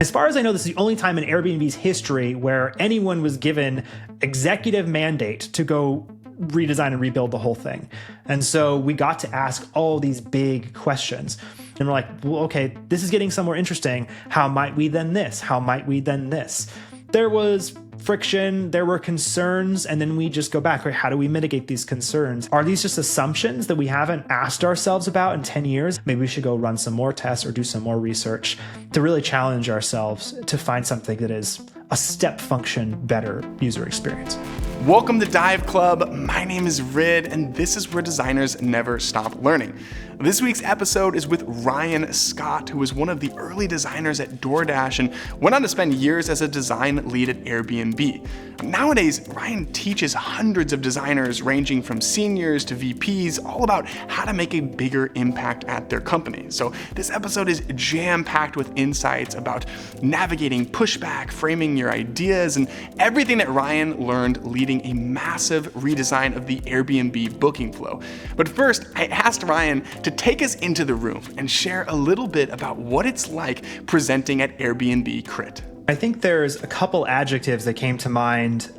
As far as I know, this is the only time in Airbnb's history where anyone was given executive mandate to go redesign and rebuild the whole thing. And so we got to ask all these big questions. And we're like, well, okay, this is getting somewhere interesting. How might we then this? How might we then this? There was friction, there were concerns, and then we just go back, right? How do we mitigate these concerns? Are these just assumptions that we haven't asked ourselves about in 10 years? Maybe we should go run some more tests or do some more research to really challenge ourselves to find something that is a step function better user experience. Welcome to Dive Club. My name is Rid, and this is where designers never stop learning. This week's episode is with Ryan Scott, who was one of the early designers at DoorDash and went on to spend years as a design lead at Airbnb. Nowadays, Ryan teaches hundreds of designers ranging from seniors to VPs all about how to make a bigger impact at their company. So this episode is jam-packed with insights about navigating pushback, framing your ideas, and everything that Ryan learned leading a massive redesign of the Airbnb booking flow. But first, I asked Ryan to take us into the room and share a little bit about what it's like presenting at Airbnb CRIT. I think there's a couple adjectives that came to mind.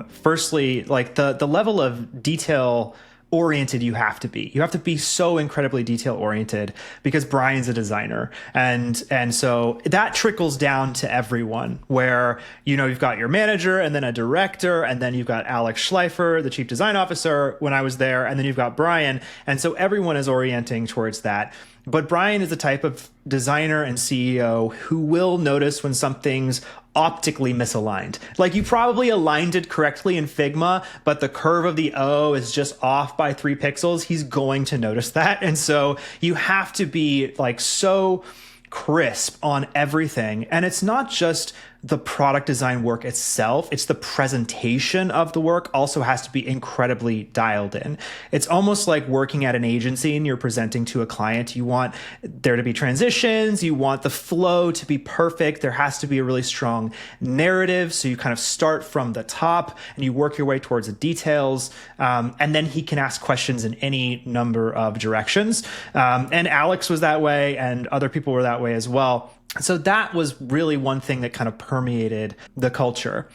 Firstly, like the level of detail oriented you have to be. You have to be so incredibly detail oriented because Brian's a designer. And so that trickles down to everyone where, you know, you've got your manager and then a director, and then you've got Alex Schleifer, the chief design officer when I was there, and then you've got Brian. And so everyone is orienting towards that. But Brian is the type of designer and CEO who will notice when something's optically misaligned. Like you probably aligned it correctly in Figma, but the curve of the O is just off by 3 pixels. He's going to notice that. And so you have to be like so crisp on everything. And it's not just the product design work itself, it's the presentation of the work also has to be incredibly dialed in. It's almost like working at an agency and you're presenting to a client. You want there to be transitions, you want the flow to be perfect. There has to be a really strong narrative. So you kind of start from the top and you work your way towards the details. And then he can ask questions in any number of directions. And Alex was that way and other people were that way as well. So that was really one thing that kind of permeated the culture.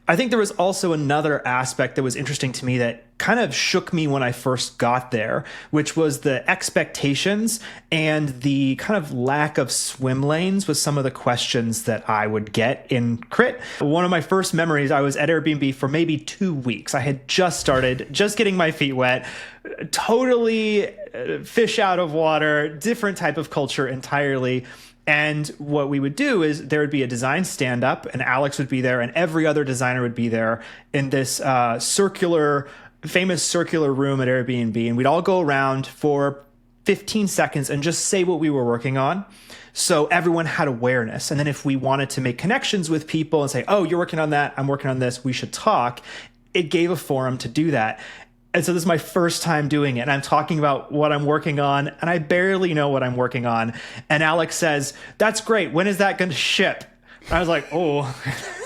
I think there was also another aspect that was interesting to me that kind of shook me when I first got there, which was the expectations and the kind of lack of swim lanes with some of the questions that I would get in CRIT. One of my first memories, I was at Airbnb for maybe 2 weeks. I had just started, just getting my feet wet, totally fish out of water, different type of culture entirely. And what we would do is there would be a design stand-up and Alex would be there and every other designer would be there in this famous circular room at Airbnb. And we'd all go around for 15 seconds and just say what we were working on. So everyone had awareness. And then if we wanted to make connections with people and say, oh, you're working on that, I'm working on this, we should talk, it gave a forum to do that. And so this is my first time doing it. And I'm talking about what I'm working on, and I barely know what I'm working on. And Alex says, that's great. When is that going to ship? And I was like, oh,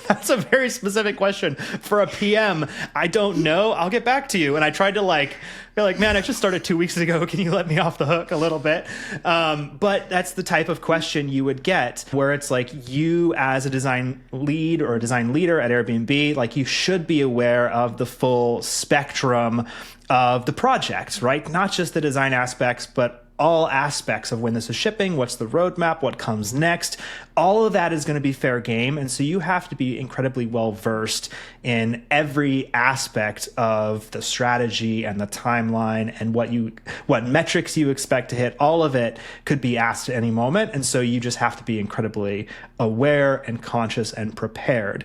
that's a very specific question for a PM. I don't know. I'll get back to you. And I tried to be like, man, I just started 2 weeks ago. Can you let me off the hook a little bit? But that's the type of question you would get where it's like you as a design lead or a design leader at Airbnb, like you should be aware of the full spectrum of the project, right? Not just the design aspects, but all aspects of when this is shipping, what's the roadmap, what comes next. All of that is going to be fair game. And so you have to be incredibly well versed in every aspect of the strategy and the timeline and what metrics you expect to hit. All of it could be asked at any moment. And so you just have to be incredibly aware and conscious and prepared.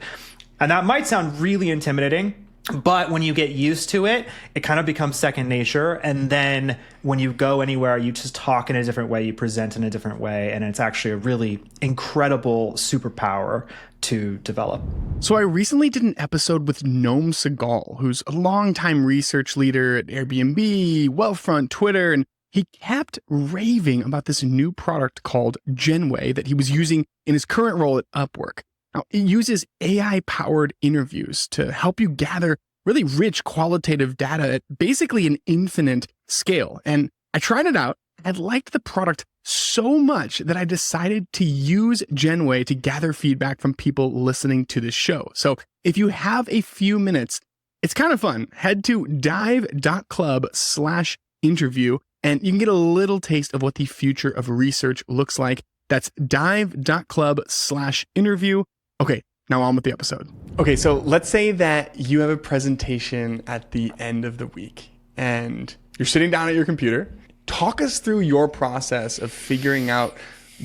And that might sound really intimidating, but when you get used to it, it kind of becomes second nature. And then when you go anywhere, you just talk in a different way, you present in a different way. And it's actually a really incredible superpower to develop. So I recently did an episode with Noam Segal, who's a longtime research leader at Airbnb, Wealthfront, Twitter, and he kept raving about this new product called Genway that he was using in his current role at Upwork. Now, it uses AI-powered interviews to help you gather really rich qualitative data at basically an infinite scale. And I tried it out. I liked the product so much that I decided to use Genway to gather feedback from people listening to this show. So if you have a few minutes, it's kind of fun. Head to dive.club/interview and you can get a little taste of what the future of research looks like. That's dive.club/interview. Okay, now on with the episode. Okay, so let's say that you have a presentation at the end of the week and you're sitting down at your computer. Talk us through your process of figuring out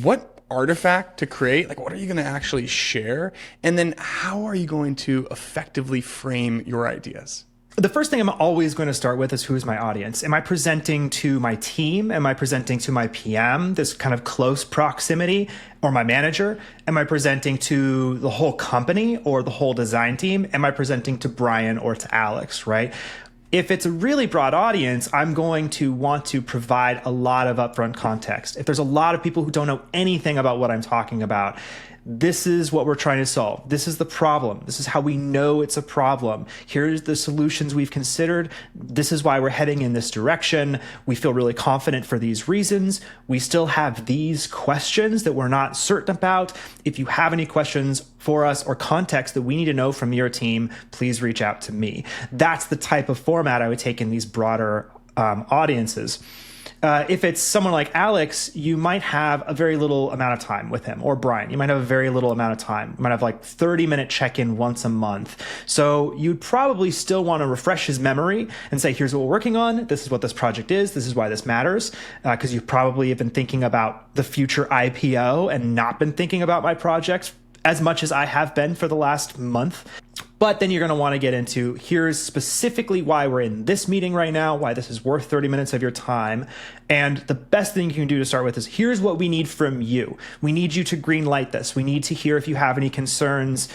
what artifact to create, like what are you going to actually share, and then how are you going to effectively frame your ideas? The first thing I'm always going to start with is who's my audience. Am I presenting to my team? Am I presenting to my PM, this kind of close proximity, or my manager? Am I presenting to the whole company or the whole design team? Am I presenting to Brian or to Alex, right? If it's a really broad audience, I'm going to want to provide a lot of upfront context. If there's a lot of people who don't know anything about what I'm talking about, this is what we're trying to solve. This is the problem. This is how we know it's a problem. Here's the solutions we've considered. This is why we're heading in this direction. We feel really confident for these reasons. We still have these questions that we're not certain about. If you have any questions for us or context that we need to know from your team, please reach out to me. That's the type of format I would take in these broader audiences. If it's someone like Alex, you might have a very little amount of time with him, or Brian, you might have a very little amount of time. You might have like 30-minute check-in once a month. So you'd probably still want to refresh his memory and say, here's what we're working on. This is what this project is. This is why this matters. Because you probably have been thinking about the future IPO and not been thinking about my projects as much as I have been for the last month. But then you're going to want to get into, here's specifically why we're in this meeting right now, why this is worth 30 minutes of your time. And the best thing you can do to start with is, here's what we need from you. We need you to green light this. We need to hear if you have any concerns.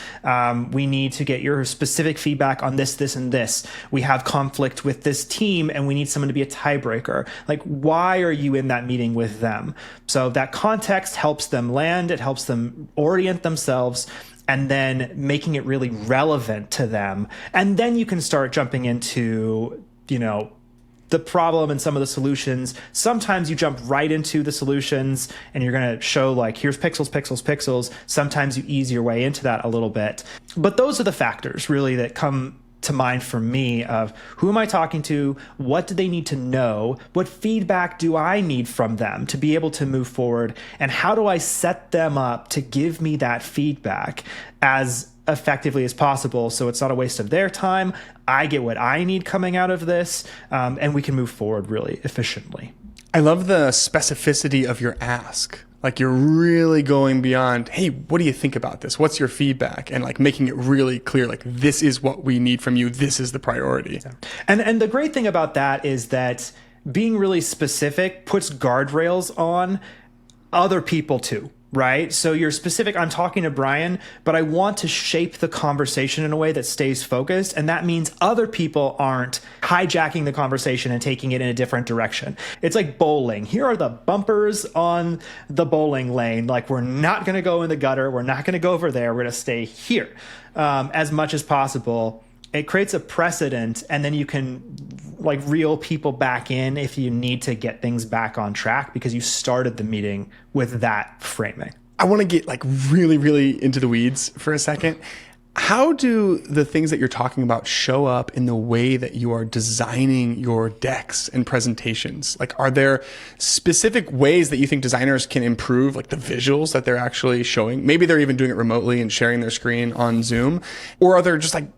We need to get your specific feedback on this, this, and this. We have conflict with this team and we need someone to be a tiebreaker. Like, why are you in that meeting with them? So that context helps them land. It helps them orient themselves, and then making it really relevant to them. And then you can start jumping into, the problem and some of the solutions. Sometimes you jump right into the solutions and you're going to show like, here's pixels, pixels, pixels. Sometimes you ease your way into that a little bit. But those are the factors really that come to mind for me of, who am I talking to? What do they need to know? What feedback do I need from them to be able to move forward? And how do I set them up to give me that feedback as effectively as possible, so it's not a waste of their time? I get what I need coming out of this, and we can move forward really efficiently. I love the specificity of your ask. Like, you're really going beyond, hey, what do you think about this? What's your feedback? And like making it really clear, like, this is what we need from you. This is the priority. And the great thing about that is that being really specific puts guardrails on other people too. Right? So you're specific. I'm talking to Brian, but I want to shape the conversation in a way that stays focused. And that means other people aren't hijacking the conversation and taking it in a different direction. It's like bowling. Here are the bumpers on the bowling lane. Like, we're not going to go in the gutter. We're not going to go over there. We're going to stay here as much as possible. It creates a precedent, and then you can like reel people back in if you need to get things back on track because you started the meeting with that framing. I want to get like really, really into the weeds for a second. How do the things that you're talking about show up in the way that you are designing your decks and presentations? Like, are there specific ways that you think designers can improve like the visuals that they're actually showing? Maybe they're even doing it remotely and sharing their screen on Zoom. Or are there just like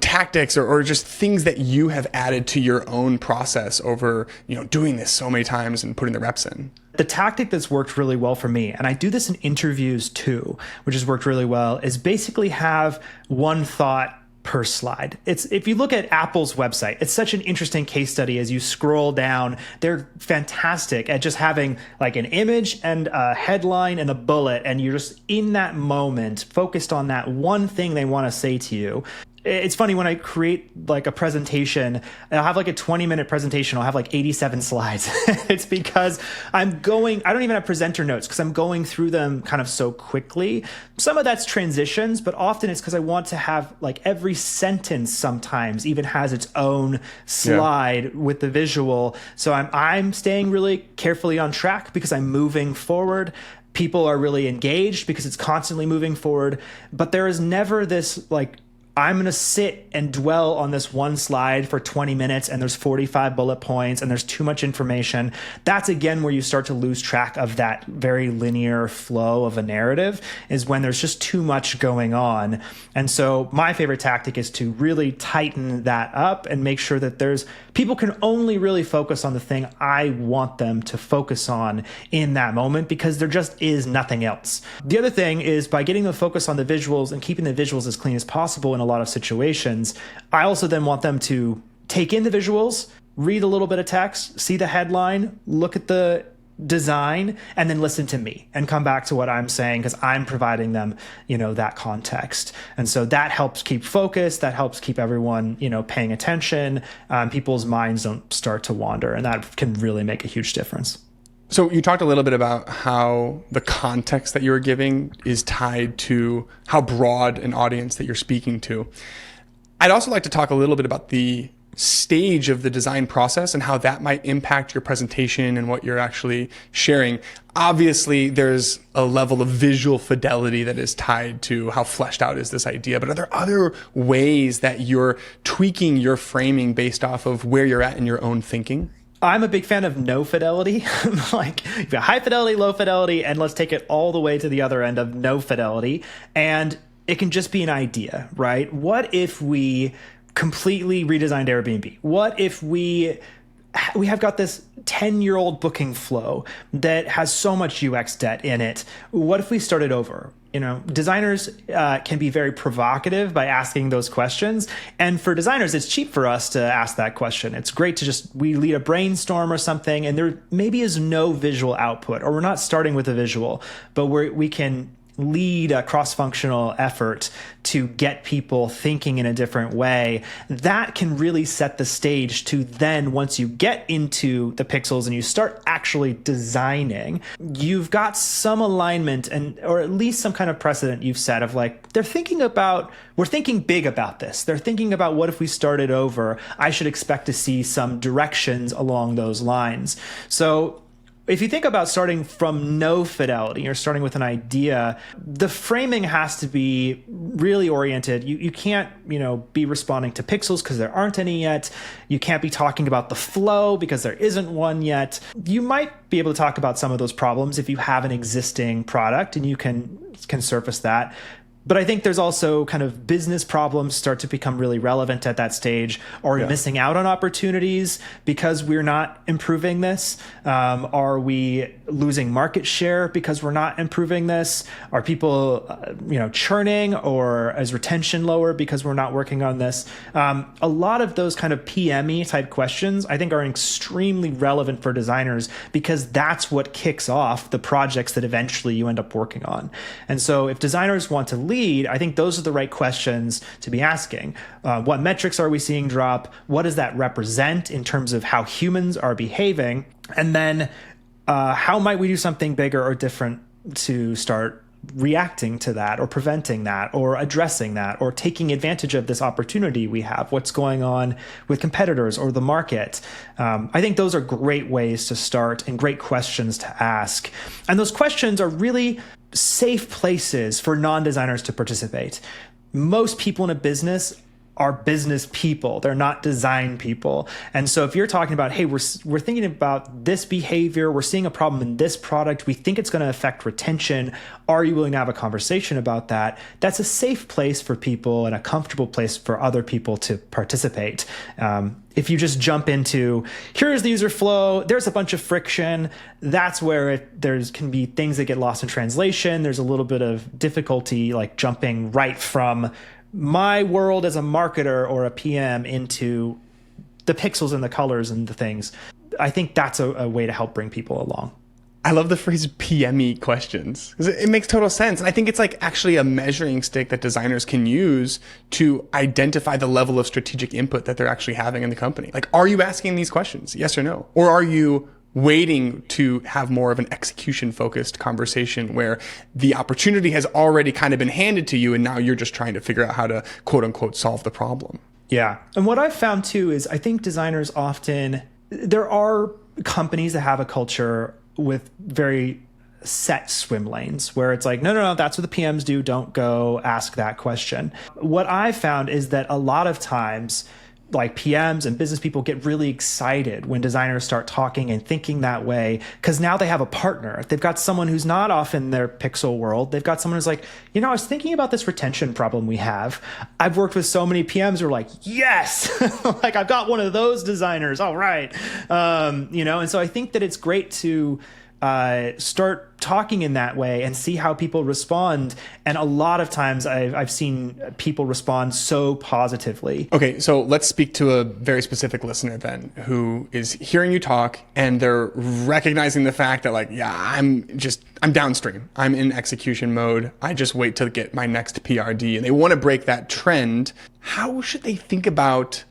tactics or just things that you have added to your own process over, doing this so many times and putting the reps in? The tactic that's worked really well for me, and I do this in interviews too, which has worked really well, is basically have one thought per slide. If you look at Apple's website, it's such an interesting case study as you scroll down. They're fantastic at just having like an image and a headline and a bullet, and you're just in that moment focused on that one thing they want to say to you. it's funny when I create like a presentation, I'll have like a 20-minute presentation. I'll have like 87 slides. It's because I don't even have presenter notes because I'm going through them kind of so quickly. Some of that's transitions, but often it's because I want to have like every sentence sometimes even has its own slide with the visual. So I'm staying really carefully on track because I'm moving forward. People are really engaged because it's constantly moving forward, but there is never this like, I'm going to sit and dwell on this one slide for 20 minutes and there's 45 bullet points and there's too much information. That's again where you start to lose track of that very linear flow of a narrative, is when there's just too much going on. And so my favorite tactic is to really tighten that up and make sure that people can only really focus on the thing I want them to focus on in that moment, because there just is nothing else. The other thing is, by getting the focus on the visuals and keeping the visuals as clean as possible in a lot of situations, I also then want them to take in the visuals, read a little bit of text, see the headline, look at the design, and then listen to me and come back to what I'm saying, because I'm providing them, that context. And so that helps keep focus, that helps keep everyone, paying attention. People's minds don't start to wander, and that can really make a huge difference. So you talked a little bit about how the context that you were giving is tied to how broad an audience that you're speaking to. I'd also like to talk a little bit about the stage of the design process and how that might impact your presentation and what you're actually sharing. Obviously, there's a level of visual fidelity that is tied to how fleshed out is this idea, but are there other ways that you're tweaking your framing based off of where you're at in your own thinking? I'm a big fan of no fidelity. Like, you've got high fidelity, low fidelity, and let's take it all the way to the other end of no fidelity. And it can just be an idea, right? What if we completely redesigned Airbnb? What if we have got this 10-year-old booking flow that has so much UX debt in it? What if we started over? Designers can be very provocative by asking those questions. And for designers, it's cheap for us to ask that question. It's great to we lead a brainstorm or something, and there maybe is no visual output, or we're not starting with a visual, but we can lead a cross-functional effort to get people thinking in a different way. That can really set the stage to then, once you get into the pixels and you start actually designing, you've got some alignment or at least some kind of precedent you've set of like, we're thinking big about this. They're thinking about, what if we started over? I should expect to see some directions along those lines. So if you think about starting from no fidelity, you're starting with an idea, the framing has to be really oriented. You can't, be responding to pixels because there aren't any yet. You can't be talking about the flow because there isn't one yet. You might be able to talk about some of those problems if you have an existing product, and you can surface that. But I think there's also kind of business problems start to become really relevant at that stage. Are we missing out on opportunities because we're not improving this? Are we losing market share because we're not improving this? Are people, churning, or is retention lower because we're not working on this? A lot of those kind of PME type questions, I think, are extremely relevant for designers, because that's what kicks off the projects that eventually you end up working on. And so if designers want to lead, I think those are the right questions to be asking. What metrics are we seeing drop? What does that represent in terms of how humans are behaving? And then how might we do something bigger or different to start reacting to that, or preventing that, or addressing that, or taking advantage of this opportunity we have? What's going on with competitors or the market? I think those are great ways to start and great questions to ask. And those questions are really safe places for non-designers to participate. Most people in a business are business people. They're not design people. And so if you're talking about, hey, we're thinking about this behavior, we're seeing a problem in this product, we think it's going to affect retention, are you willing to have a conversation about that? That's a safe place for people and a comfortable place for other people to participate. If you just jump into, here's the user flow, there's a bunch of friction, that's where can be things that get lost in translation. There's a little bit of difficulty, like jumping right from my world as a marketer or a PM into the pixels and the colors and the things. I think that's a way to help bring people along. I love the phrase PME questions because it makes total sense. And I think it's like actually a measuring stick that designers can use to identify the level of strategic input that they're actually having in the company. Like, are you asking these questions? Yes or no? Or are you waiting to have more of an execution focused conversation where the opportunity has already kind of been handed to you and now you're just trying to figure out how to quote unquote solve the problem? Yeah. And what I've found too is I think designers often, there are companies that have a culture with very set swim lanes where it's like, no, that's what the PMs do. Don't go ask that question. What I've found is that a lot of times, like PMs and business people get really excited when designers start talking and thinking that way, because now they have a partner. They've got someone who's not off in their pixel world. They've got someone who's like, I was thinking about this retention problem we have. I've worked with so many PMs who are like, yes, like I've got one of those designers. All right. And so I think that it's great to start talking in that way and see how people respond. And a lot of times I've seen people respond so positively. Okay, so let's speak to a very specific listener then who is hearing you talk and they're recognizing the fact that like, yeah, I'm downstream. I'm in execution mode. I just wait to get my next PRD and they want to break that trend. How should they think about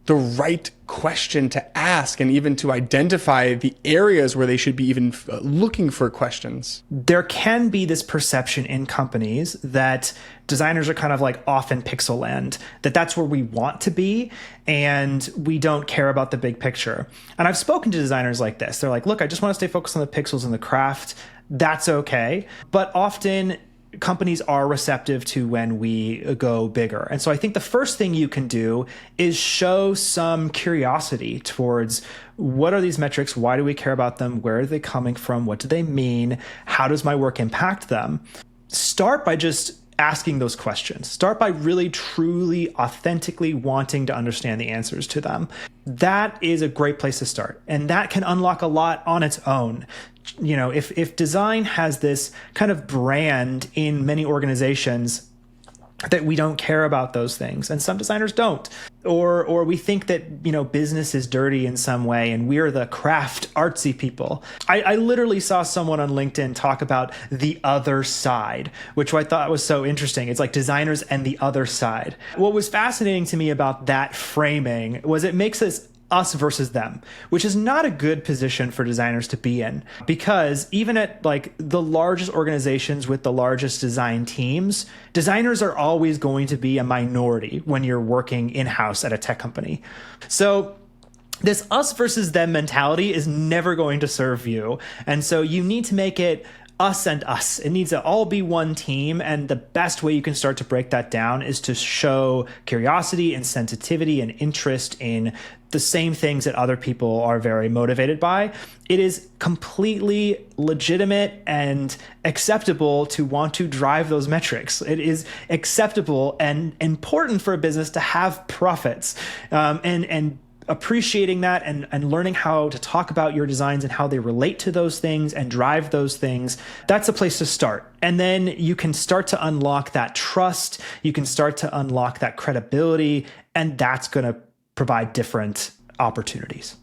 the right question to ask and even to identify the areas where they should be even looking for questions? There can be this perception in companies that designers are kind of like off in pixel land, that's where we want to be and we don't care about the big picture. And I've spoken to designers like this. They're like, look, I just want to stay focused on the pixels and the craft. That's okay. But often companies are receptive to when we go bigger. And so I think the first thing you can do is show some curiosity towards what are these metrics? Why do we care about them? Where are they coming from? What do they mean? How does my work impact them? Start by just asking those questions. Start by really, truly, authentically wanting to understand the answers to them. That is a great place to start. And that can unlock a lot on its own. If design has this kind of brand in many organizations that we don't care about those things, and some designers don't, or we think that business is dirty in some way and we're the craft artsy people. I literally saw someone on LinkedIn talk about the other side, which I thought was so interesting. It's like designers and the other side. What was fascinating to me about that framing was it makes us versus them, which is not a good position for designers to be in, because even at like the largest organizations with the largest design teams, designers are always going to be a minority when you're working in-house at a tech company. So this us versus them mentality is never going to serve you. And so you need to make it us and us. It needs to all be one team. And the best way you can start to break that down is to show curiosity and sensitivity and interest in the same things that other people are very motivated by. It is completely legitimate and acceptable to want to drive those metrics. It is acceptable and important for a business to have profits, and appreciating that and learning how to talk about your designs and how they relate to those things and drive those things. That's a place to start. And then you can start to unlock that trust. You can start to unlock that credibility, and that's going to provide different opportunities.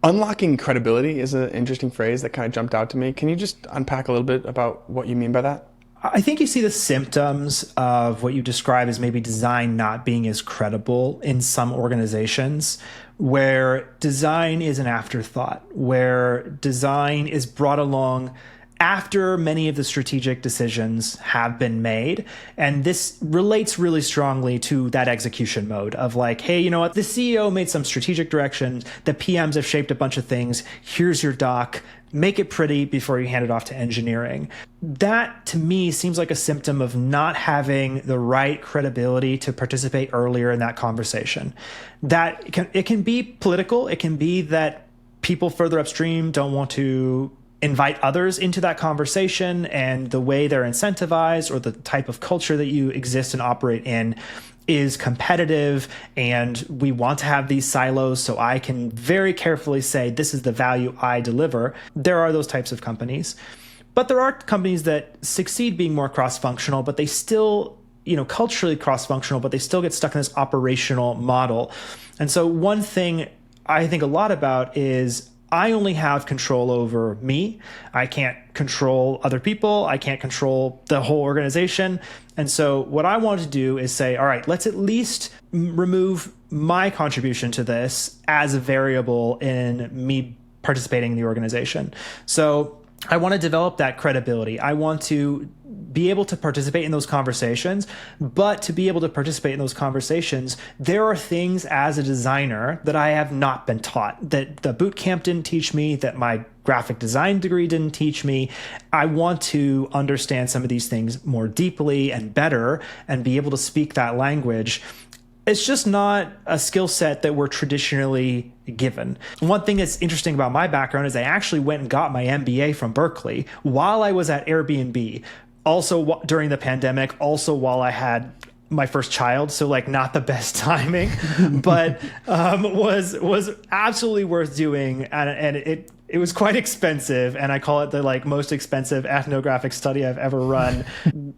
Unlocking credibility is an interesting phrase that kind of jumped out to me. Can you just unpack a little bit about what you mean by that? I think you see the symptoms of what you describe as maybe design not being as credible in some organizations, where design is an afterthought, where design is brought along after many of the strategic decisions have been made. And this relates really strongly to that execution mode of like, hey, you know what? The CEO made some strategic directions. The PMs have shaped a bunch of things. Here's your doc. Make it pretty before you hand it off to engineering. That to me seems like a symptom of not having the right credibility to participate earlier in that conversation. It can be political. It can be that people further upstream don't want to invite others into that conversation, and the way they're incentivized or the type of culture that you exist and operate in is competitive, and we want to have these silos so I can very carefully say this is the value I deliver. There are those types of companies, but there are companies that succeed being more cross-functional, but they still, culturally cross-functional, but they still get stuck in this operational model. And so one thing I think a lot about is I only have control over me. I can't control other people. I can't control the whole organization. And so what I want to do is say, all right, let's at least remove my contribution to this as a variable in me participating in the organization. So I want to develop that credibility. I want to be able to participate in those conversations, but to be able to participate in those conversations, there are things as a designer that I have not been taught, that the boot camp didn't teach me, that my graphic design degree didn't teach me. I want to understand some of these things more deeply and better and be able to speak that language. It's just not a skill set that we're traditionally given. One thing that's interesting about my background is I actually went and got my MBA from Berkeley while I was at Airbnb, also during the pandemic, also while I had my first child. So like not the best timing, but was absolutely worth doing. And it was quite expensive, and I call it the like most expensive ethnographic study I've ever run.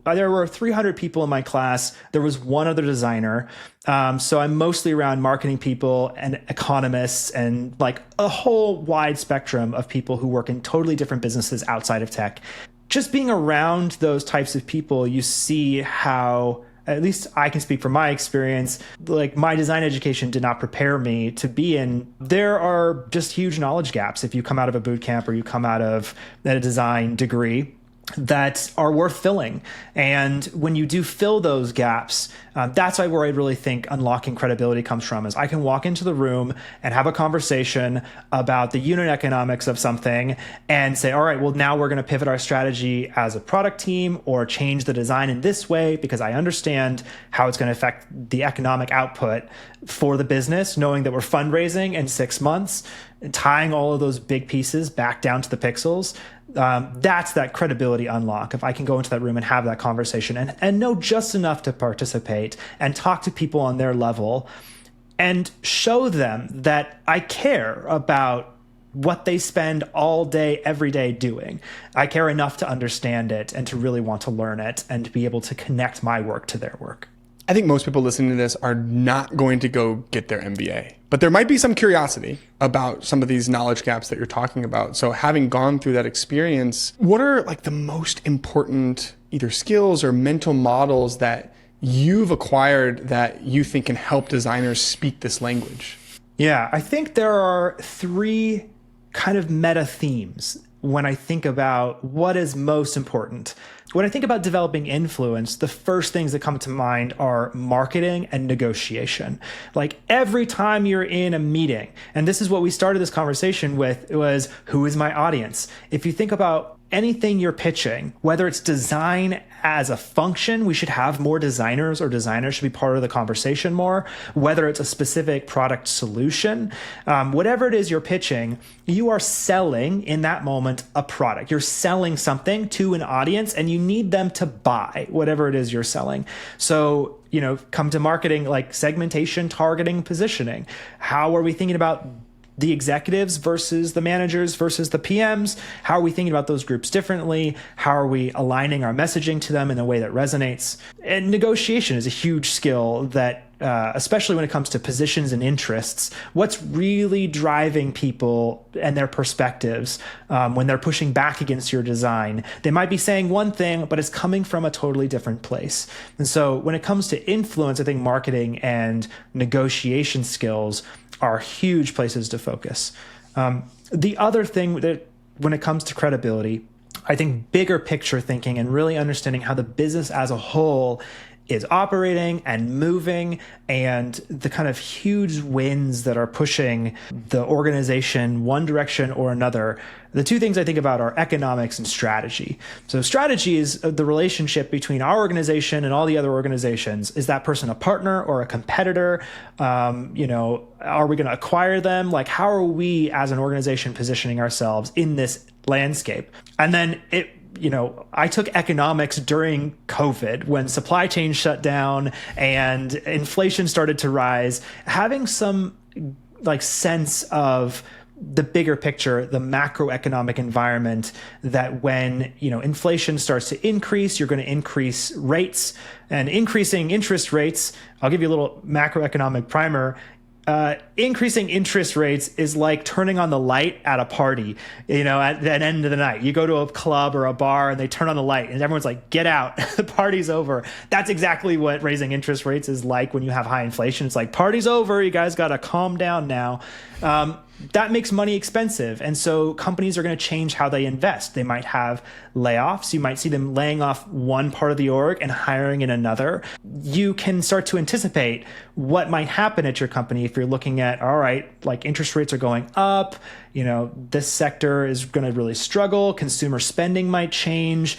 There were 300 people in my class. There was one other designer. So I'm mostly around marketing people and economists and like a whole wide spectrum of people who work in totally different businesses outside of tech. Just being around those types of people, you see how, at least I can speak from my experience, like my design education did not prepare me to be in. There are just huge knowledge gaps if you come out of a boot camp or you come out of a design degree that are worth filling. And when you do fill those gaps, that's where I really think unlocking credibility comes from, is I can walk into the room and have a conversation about the unit economics of something and say, all right, well, now we're going to pivot our strategy as a product team or change the design in this way because I understand how it's going to affect the economic output for the business, knowing that we're fundraising in 6 months, and tying all of those big pieces back down to the pixels. That's that credibility unlock. If I can go into that room and have that conversation and know just enough to participate and talk to people on their level and show them that I care about what they spend all day, every day doing. I care enough to understand it and to really want to learn it and to be able to connect my work to their work. I think most people listening to this are not going to go get their MBA, but there might be some curiosity about some of these knowledge gaps that you're talking about. So having gone through that experience, what are like the most important either skills or mental models that you've acquired that you think can help designers speak this language? Yeah, I think there are 3 kind of meta themes when I think about what is most important. When I think about developing influence, the first things that come to mind are marketing and negotiation. Like every time you're in a meeting, and this is what we started this conversation with, was who is my audience? If you think about anything you're pitching, whether it's design as a function, we should have more designers, or designers should be part of the conversation more, whether it's a specific product solution, whatever it is you're pitching, you are selling in that moment a product. You're selling something to an audience and you need them to buy whatever it is you're selling. So, come to marketing, like segmentation, targeting, positioning. How are we thinking about the executives versus the managers versus the PMs? How are we thinking about those groups differently? How are we aligning our messaging to them in a way that resonates? And negotiation is a huge skill that, especially when it comes to positions and interests, what's really driving people and their perspectives when they're pushing back against your design. They might be saying one thing, but it's coming from a totally different place. And so when it comes to influence, I think marketing and negotiation skills are huge places to focus. The other thing that when it comes to credibility, I think bigger picture thinking and really understanding how the business as a whole is operating and moving, and the kind of huge winds that are pushing the organization one direction or another. The 2 things I think about are economics and strategy. So strategy is the relationship between our organization and all the other organizations. Is that person a partner or a competitor? Are we going to acquire them? Like, how are we as an organization positioning ourselves in this landscape? And then I took economics during COVID when supply chain shut down and inflation started to rise. Having some sense of the bigger picture, the macroeconomic environment, that when inflation starts to increase, you're going to increase rates, and increasing interest rates. I'll give you a little macroeconomic primer. increasing interest rates is like turning on the light at a party, at the end of the night. You go to a club or a bar and they turn on the light and everyone's like, get out, the party's over. That's exactly what raising interest rates is like when you have high inflation. It's like, party's over, you guys got to calm down now. That makes money expensive. And so companies are going to change how they invest. They might have layoffs. You might see them laying off one part of the org and hiring in another. You can start to anticipate what might happen at your company if you're looking at, all right, like interest rates are going up, this sector is going to really struggle. Consumer spending might change.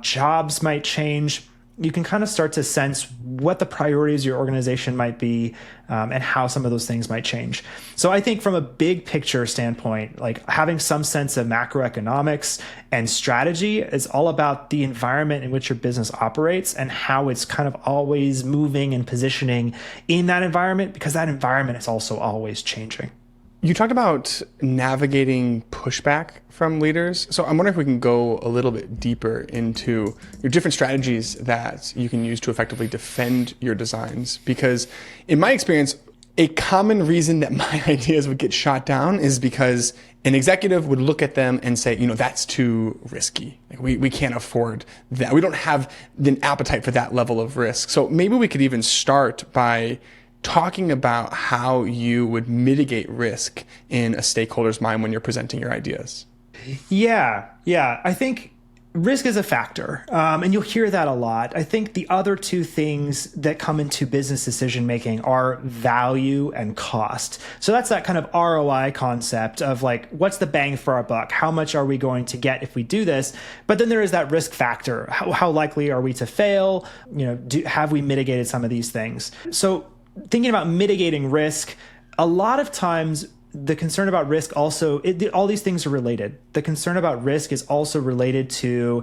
Jobs might change. You can kind of start to sense what the priorities of your organization might be, and how some of those things might change. So I think from a big picture standpoint, like having some sense of macroeconomics and strategy is all about the environment in which your business operates and how it's kind of always moving and positioning in that environment, because that environment is also always changing. You talked about navigating pushback from leaders. So I'm wondering if we can go a little bit deeper into your different strategies that you can use to effectively defend your designs. Because in my experience, a common reason that my ideas would get shot down is because an executive would look at them and say, that's too risky. Like we can't afford that. We don't have an appetite for that level of risk. So maybe we could even start by talking about how you would mitigate risk in a stakeholder's mind when you're presenting your ideas. Yeah. I think risk is a factor, and you'll hear that a lot. I think the other two things that come into business decision making are value and cost. So that's that kind of ROI concept of like, what's the bang for our buck? How much are we going to get if we do this? But then there is that risk factor. How likely are we to fail? Have we mitigated some of these things? So thinking about mitigating risk, a lot of times the concern about risk also, all these things are related. The concern about risk is also related to,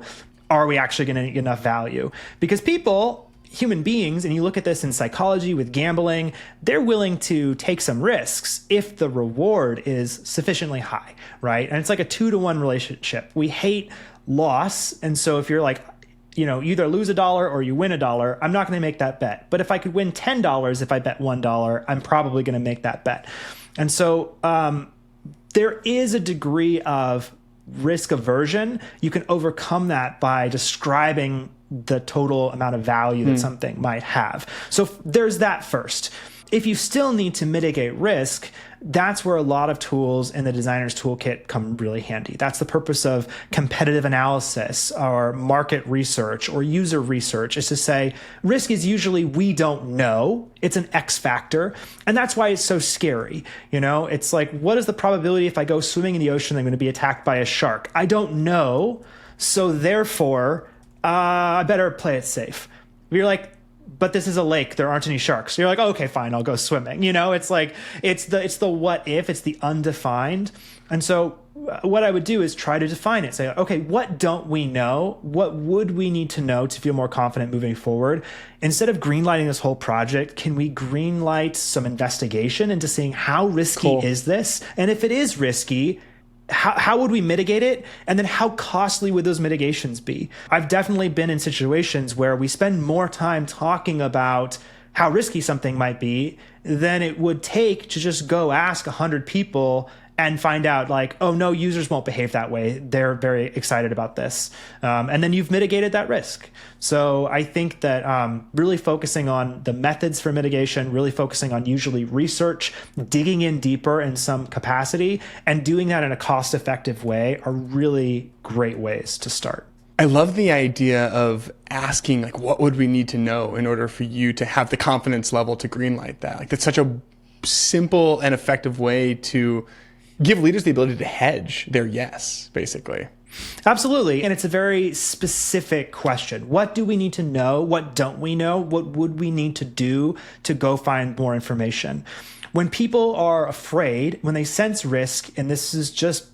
are we actually going to get enough value? Because people, human beings, and you look at this in psychology with gambling, they're willing to take some risks if the reward is sufficiently high, right? And it's like a 2-to-1 relationship. We hate loss. And so if you're like, you either lose $1 or you win $1, I'm not going to make that bet. But if I could win $10 if I bet $1, I'm probably going to make that bet. And so there is a degree of risk aversion. You can overcome that by describing the total amount of value that something might have. So there's that first. If you still need to mitigate risk, that's where a lot of tools in the designer's toolkit come really handy. That's the purpose of competitive analysis or market research or user research, is to say risk is usually we don't know. It's an X factor. And that's why it's so scary. It's like, what is the probability if I go swimming in the ocean, I'm going to be attacked by a shark? I don't know. So therefore, I better play it safe. You're like, but this is a lake, there aren't any sharks. So you're like, oh, okay, fine, I'll go swimming. It's like, it's the what if, it's the undefined. And so what I would do is try to define it. Say, okay, what don't we know? What would we need to know to feel more confident moving forward? Instead of greenlighting this whole project, can we greenlight some investigation into seeing how risky is this? And if it is risky, how would we mitigate it? And then how costly would those mitigations be? I've definitely been in situations where we spend more time talking about how risky something might be than it would take to just go ask 100 people and find out like, oh no, users won't behave that way. They're very excited about this. And then you've mitigated that risk. So I think that really focusing on the methods for mitigation, really focusing on usually research, digging in deeper in some capacity, and doing that in a cost-effective way are really great ways to start. I love the idea of asking, like, what would we need to know in order for you to have the confidence level to greenlight that? Like, that's such a simple and effective way to give leaders the ability to hedge their yes, basically. Absolutely. And it's a very specific question. What do we need to know? What don't we know? What would we need to do to go find more information? When people are afraid, when they sense risk, and this is just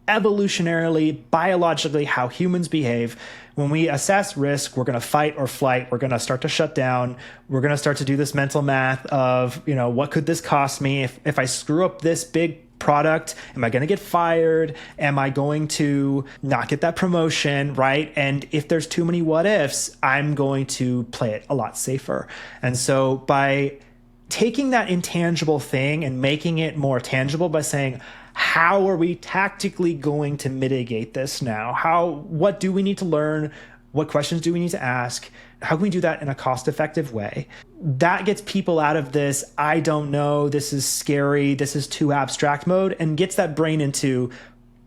evolutionarily, biologically how humans behave, when we assess risk, we're going to fight or flight. We're going to start to shut down. We're going to start to do this mental math of, what could this cost me? If I screw up this big product, am I going to get fired? Am I going to not get that promotion, right? And if there's too many what ifs, I'm going to play it a lot safer. And so by taking that intangible thing and making it more tangible by saying, how are we tactically going to mitigate this now? What do we need to learn? What questions do we need to ask? How can we do that in a cost-effective way? That gets people out of this, I don't know, this is scary, this is too abstract mode, and gets that brain into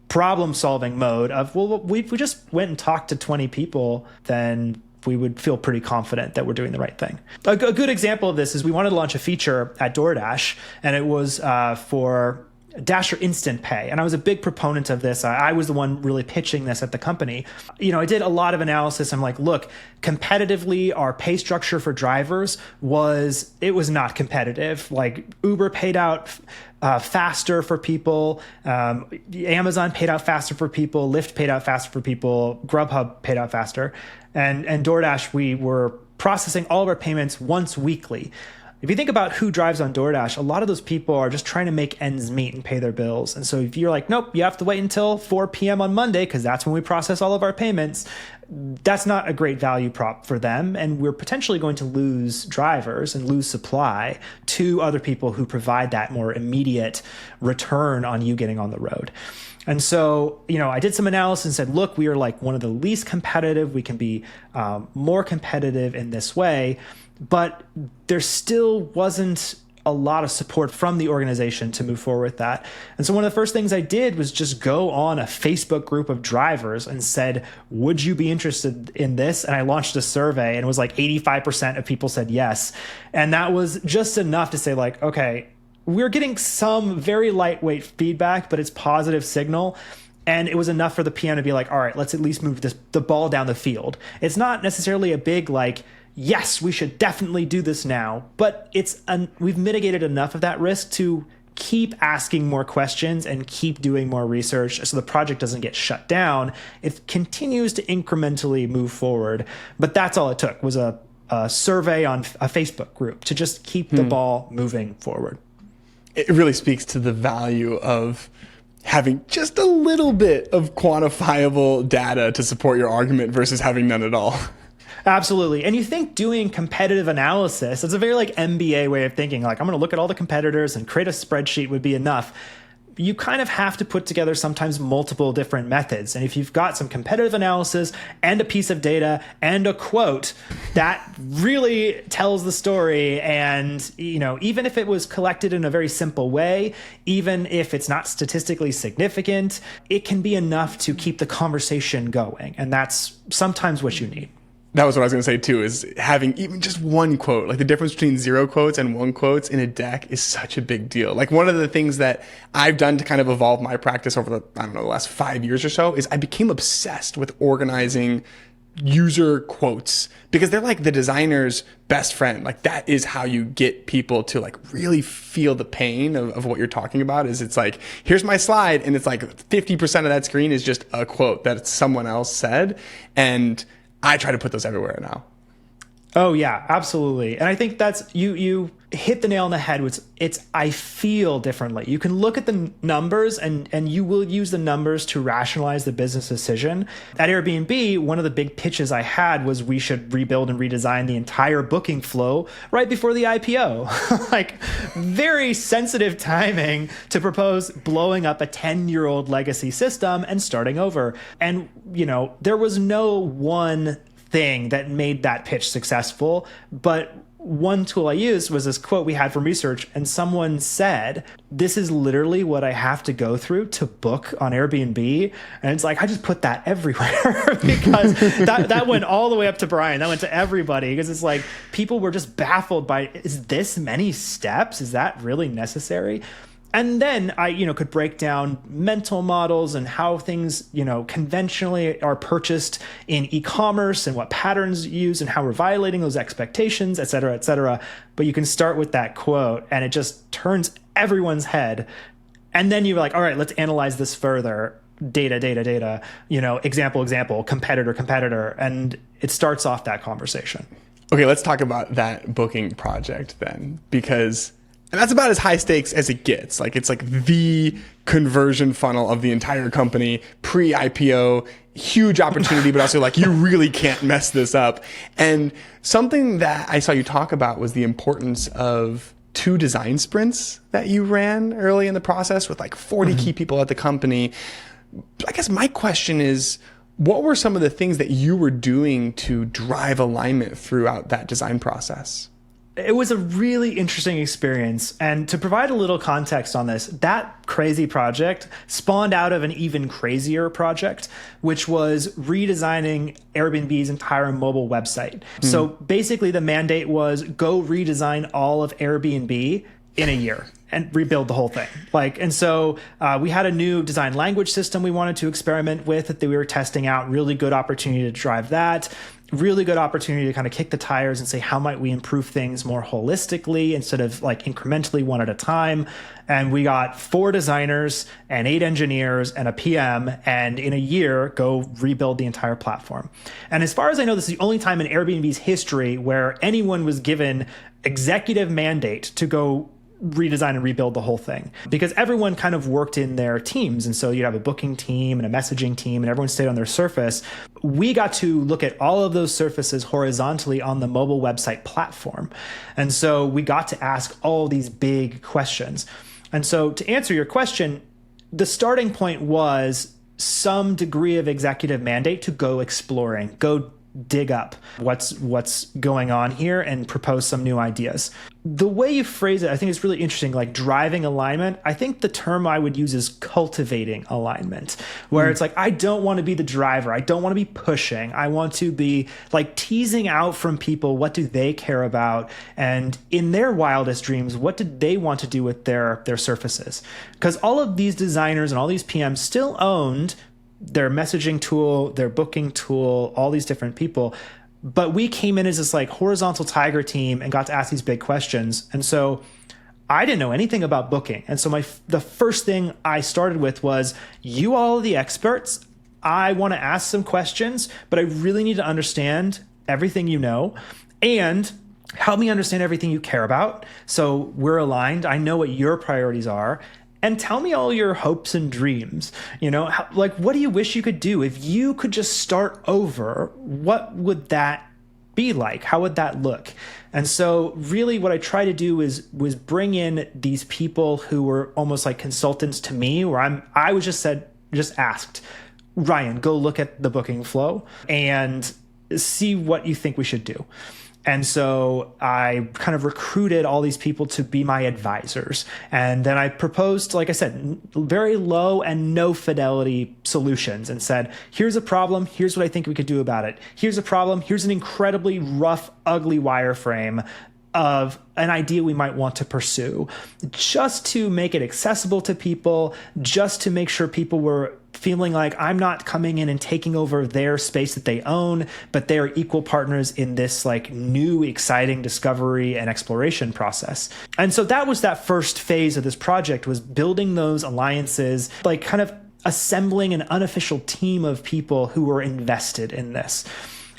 problem-solving mode of, well, if we just went and talked to 20 people, then we would feel pretty confident that we're doing the right thing. A good example of this is we wanted to launch a feature at DoorDash, and it was for Dasher Instant Pay. And I was a big proponent of this. I was the one really pitching this at the company. I did a lot of analysis. I'm like, look, competitively, our pay structure for drivers was not competitive. Like Uber paid out faster for people. Amazon paid out faster for people. Lyft paid out faster for people. Grubhub paid out faster. And DoorDash, we were processing all of our payments once weekly. If you think about who drives on DoorDash, a lot of those people are just trying to make ends meet and pay their bills. And so if you're like, nope, you have to wait until 4 p.m. on Monday because that's when we process all of our payments, that's not a great value prop for them. And we're potentially going to lose drivers and lose supply to other people who provide that more immediate return on you getting on the road. And so, I did some analysis and said, look, we are like one of the least competitive. We can be more competitive in this way. But there still wasn't a lot of support from the organization to move forward with that. And so one of the first things I did was just go on a Facebook group of drivers and said, would you be interested in this? And I launched a survey, and it was like 85% of people said yes. And that was just enough to say, like, okay, we're getting some very lightweight feedback, but it's positive signal. And it was enough for the PM to be like, all right, let's at least move the ball down the field. It's not necessarily a big, like, yes, we should definitely do this now, but we've mitigated enough of that risk to keep asking more questions and keep doing more research so the project doesn't get shut down. It continues to incrementally move forward, but that's all it took was a survey on a Facebook group to just keep the ball moving forward. It really speaks to the value of having just a little bit of quantifiable data to support your argument versus having none at all. Absolutely. And you think doing competitive analysis, it's a very like MBA way of thinking, like I'm going to look at all the competitors and create a spreadsheet would be enough. You kind of have to put together sometimes multiple different methods. And if you've got some competitive analysis and a piece of data and a quote, that really tells the story. And, even if it was collected in a very simple way, even if it's not statistically significant, it can be enough to keep the conversation going. And that's sometimes what you need. That was what I was going to say too, is having even just one quote, like the difference between 0 quotes and 1 quotes in a deck is such a big deal. Like one of the things that I've done to kind of evolve my practice over the last 5 years or so is I became obsessed with organizing user quotes because they're like the designer's best friend. Like that is how you get people to like really feel the pain of what you're talking about. Is it's like, here's my slide. And it's like 50% of that screen is just a quote that someone else said. And I try to put those everywhere now. Oh yeah, absolutely. And I think that's, you hit the nail on the head. It's I feel differently. You can look at the numbers and you will use the numbers to rationalize the business decision. At Airbnb, one of the big pitches I had was we should rebuild and redesign the entire booking flow right before the IPO. Like very sensitive timing to propose blowing up a 10-year-old legacy system and starting over. And, there was no one thing that made that pitch successful, but one tool I used was this quote we had from research, and someone said, this is literally what I have to go through to book on Airbnb. And it's like, I just put that everywhere because that went all the way up to Brian. That went to everybody because it's like people were just baffled by, is this many steps? Is that really necessary? And then I, could break down mental models and how things, conventionally are purchased in e-commerce and what patterns use and how we're violating those expectations, et cetera, et cetera. But you can start with that quote and it just turns everyone's head. And then you're like, all right, let's analyze this further. Data, example, competitor. And it starts off that conversation. Okay, let's talk about that booking project then, and that's about as high stakes as it gets. Like it's like the conversion funnel of the entire company, pre-IPO, huge opportunity, but also like you really can't mess this up. And something that I saw you talk about was the importance of 2 design sprints that you ran early in the process with like 40 key people at the company. I guess my question is, what were some of the things that you were doing to drive alignment throughout that design process? It was a really interesting experience. And to provide a little context on this, that crazy project spawned out of an even crazier project, which was redesigning Airbnb's entire mobile website. So basically the mandate was go redesign all of Airbnb in a year and rebuild the whole thing. And so we had a new design language system we wanted to experiment with that we were testing out. Really good opportunity to drive that. Really good opportunity to kind of kick the tires and say, how might we improve things more holistically instead of like incrementally one at a time? And we got 4 designers and 8 engineers and a PM, and in a year, go rebuild the entire platform. And as far as I know, this is the only time in Airbnb's history where anyone was given executive mandate to go redesign and rebuild the whole thing, because everyone kind of worked in their teams. And so you'd have a booking team and a messaging team and everyone stayed on their surface. We got to look at all of those surfaces horizontally on the mobile website platform. And so we got to ask all these big questions. And so to answer your question, the starting point was some degree of executive mandate to go exploring, go dig up what's going on here and propose some new ideas. The way you phrase it, I think is really interesting, like driving alignment. I think the term I would use is cultivating alignment, where it's like, I don't want to be the driver. I don't want to be pushing. I want to be like teasing out from people, what do they care about? And in their wildest dreams, what did they want to do with their surfaces? Because all of these designers and all these PMs still owned their messaging tool, their booking tool, all these different people. But we came in as this like horizontal tiger team and got to ask these big questions. And so I didn't know anything about booking. And so the first thing I started with was, you all are the experts. I want to ask some questions, but I really need to understand everything you know and help me understand everything you care about. So we're aligned. I know what your priorities are. And tell me all your hopes and dreams. What do you wish you could do? If you could just start over, what would that be like? How would that look? And so really what I try to do was bring in these people who were almost like consultants to me, where I was just asked, Ryan, go look at the booking flow and see what you think we should do. And so I kind of recruited all these people to be my advisors. And then I proposed, like I said, very low and no fidelity solutions and said, here's a problem. Here's what I think we could do about it. Here's a problem. Here's an incredibly rough, ugly wireframe of an idea we might want to pursue, just to make it accessible to people, just to make sure people were feeling like I'm not coming in and taking over their space that they own, but they're equal partners in this like new, exciting discovery and exploration process. And so that was that first phase of this project, was building those alliances, like kind of assembling an unofficial team of people who were invested in this.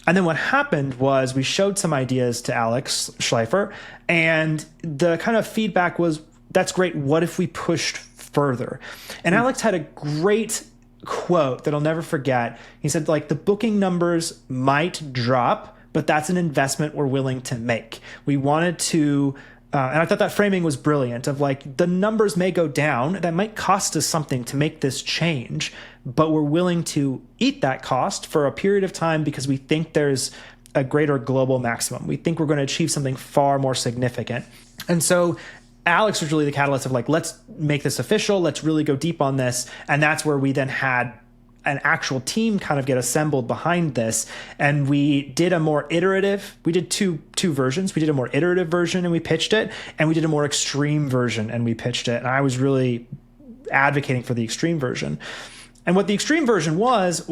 And then what happened was we showed some ideas to Alex Schleifer, and the kind of feedback was, that's great. What if we pushed further? And Alex had a great quote that I'll never forget. He said, like, the booking numbers might drop, but that's an investment we're willing to make. We wanted to, and I thought that framing was brilliant, of like, the numbers may go down. That might cost us something to make this change, but we're willing to eat that cost for a period of time because we think there's a greater global maximum. We think we're going to achieve something far more significant. And so Alex was really the catalyst of like, let's make this official. Let's really go deep on this. And that's where we then had an actual team kind of get assembled behind this. And we did a more iterative, we did two versions. We did a more iterative version and we pitched it. And we did a more extreme version and we pitched it. And I was really advocating for the extreme version. And what the extreme version was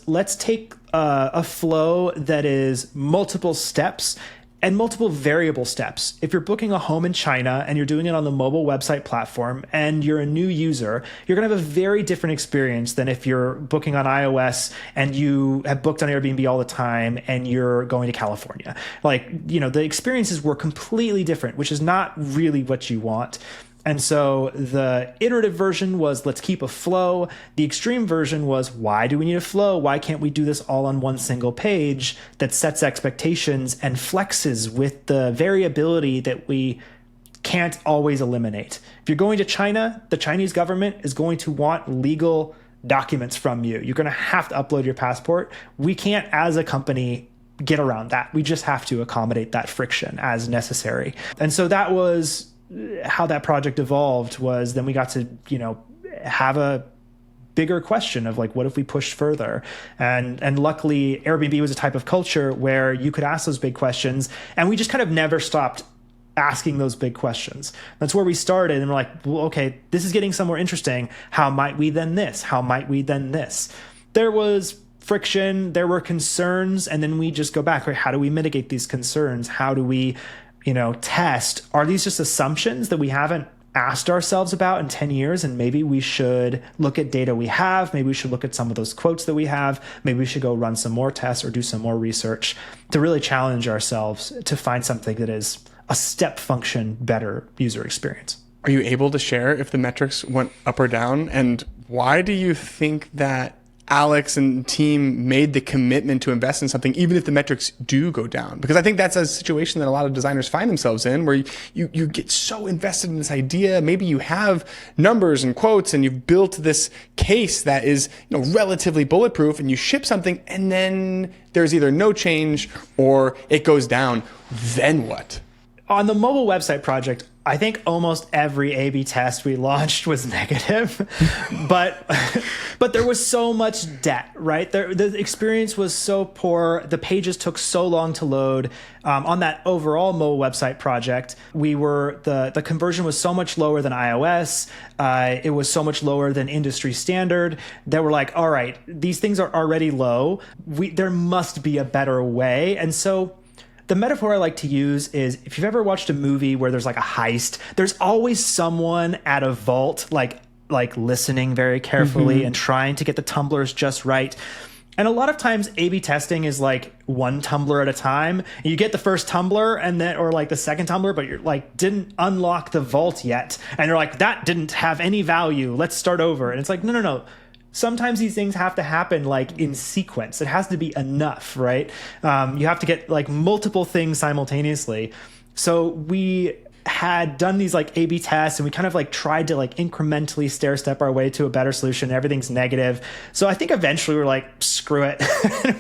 let's take a flow that is multiple steps and multiple variable steps. If you're booking a home in China and you're doing it on the mobile website platform and you're a new user, you're gonna have a very different experience than if you're booking on iOS and you have booked on Airbnb all the time and you're going to California. Like, the experiences were completely different, which is not really what you want. And so the iterative version was, let's keep a flow. The extreme version was, why do we need a flow? Why can't we do this all on one single page that sets expectations and flexes with the variability that we can't always eliminate. If you're going to China, the Chinese government is going to want legal documents from you. You're going to have to upload your passport. We can't, as a company, get around that. We just have to accommodate that friction as necessary. And so that was how that project evolved. Was then we got to, have a bigger question of like, what if we pushed further? And luckily, Airbnb was a type of culture where you could ask those big questions, and we just kind of never stopped asking those big questions. That's where we started, and we're like, well, okay, this is getting somewhere interesting. How might we then this? How might we then this? There was friction, there were concerns, and then we just go back, right? How do we mitigate these concerns? How do we, test? Are these just assumptions that we haven't asked ourselves about in 10 years? And maybe we should look at data we have. Maybe we should look at some of those quotes that we have. Maybe we should go run some more tests or do some more research to really challenge ourselves to find something that is a step function better user experience. Are you able to share if the metrics went up or down? And why do you think that Alex and team made the commitment to invest in something, even if the metrics do go down? Because I think that's a situation that a lot of designers find themselves in, where you get so invested in this idea. Maybe you have numbers and quotes and you've built this case that is relatively bulletproof, and you ship something and then there's either no change or it goes down. Then what? On the mobile website project, I think almost every A/B test we launched was negative, but there was so much debt, right? The experience was so poor. The pages took so long to load. On that overall mobile website project, the conversion was so much lower than iOS. It was so much lower than industry standard that we're like, all right, these things are already low. There must be a better way. And so the metaphor I like to use is, if you've ever watched a movie where there's like a heist, there's always someone at a vault, like listening very carefully and trying to get the tumblers just right. And a lot of times A/B testing is like one tumbler at a time. You get the first tumbler or like the second tumbler, but you're like, didn't unlock the vault yet. And you're like, that didn't have any value. Let's start over. And it's like, no. Sometimes these things have to happen like in sequence. It has to be enough, right? You have to get like multiple things simultaneously. So we had done these like A/B tests, and we kind of like tried to like incrementally stair step our way to a better solution. Everything's negative. So I think eventually we're like, screw it.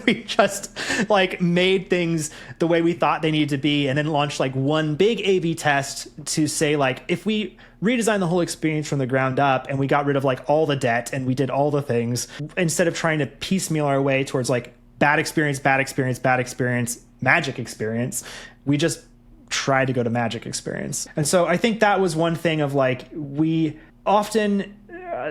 We just like made things the way we thought they needed to be, and then launched like one big A/B test to say like, if we redesign the whole experience from the ground up and we got rid of like all the debt and we did all the things, instead of trying to piecemeal our way towards like bad experience, magic experience, we just try to go to magic experience. And so I think that was one thing of like, we often,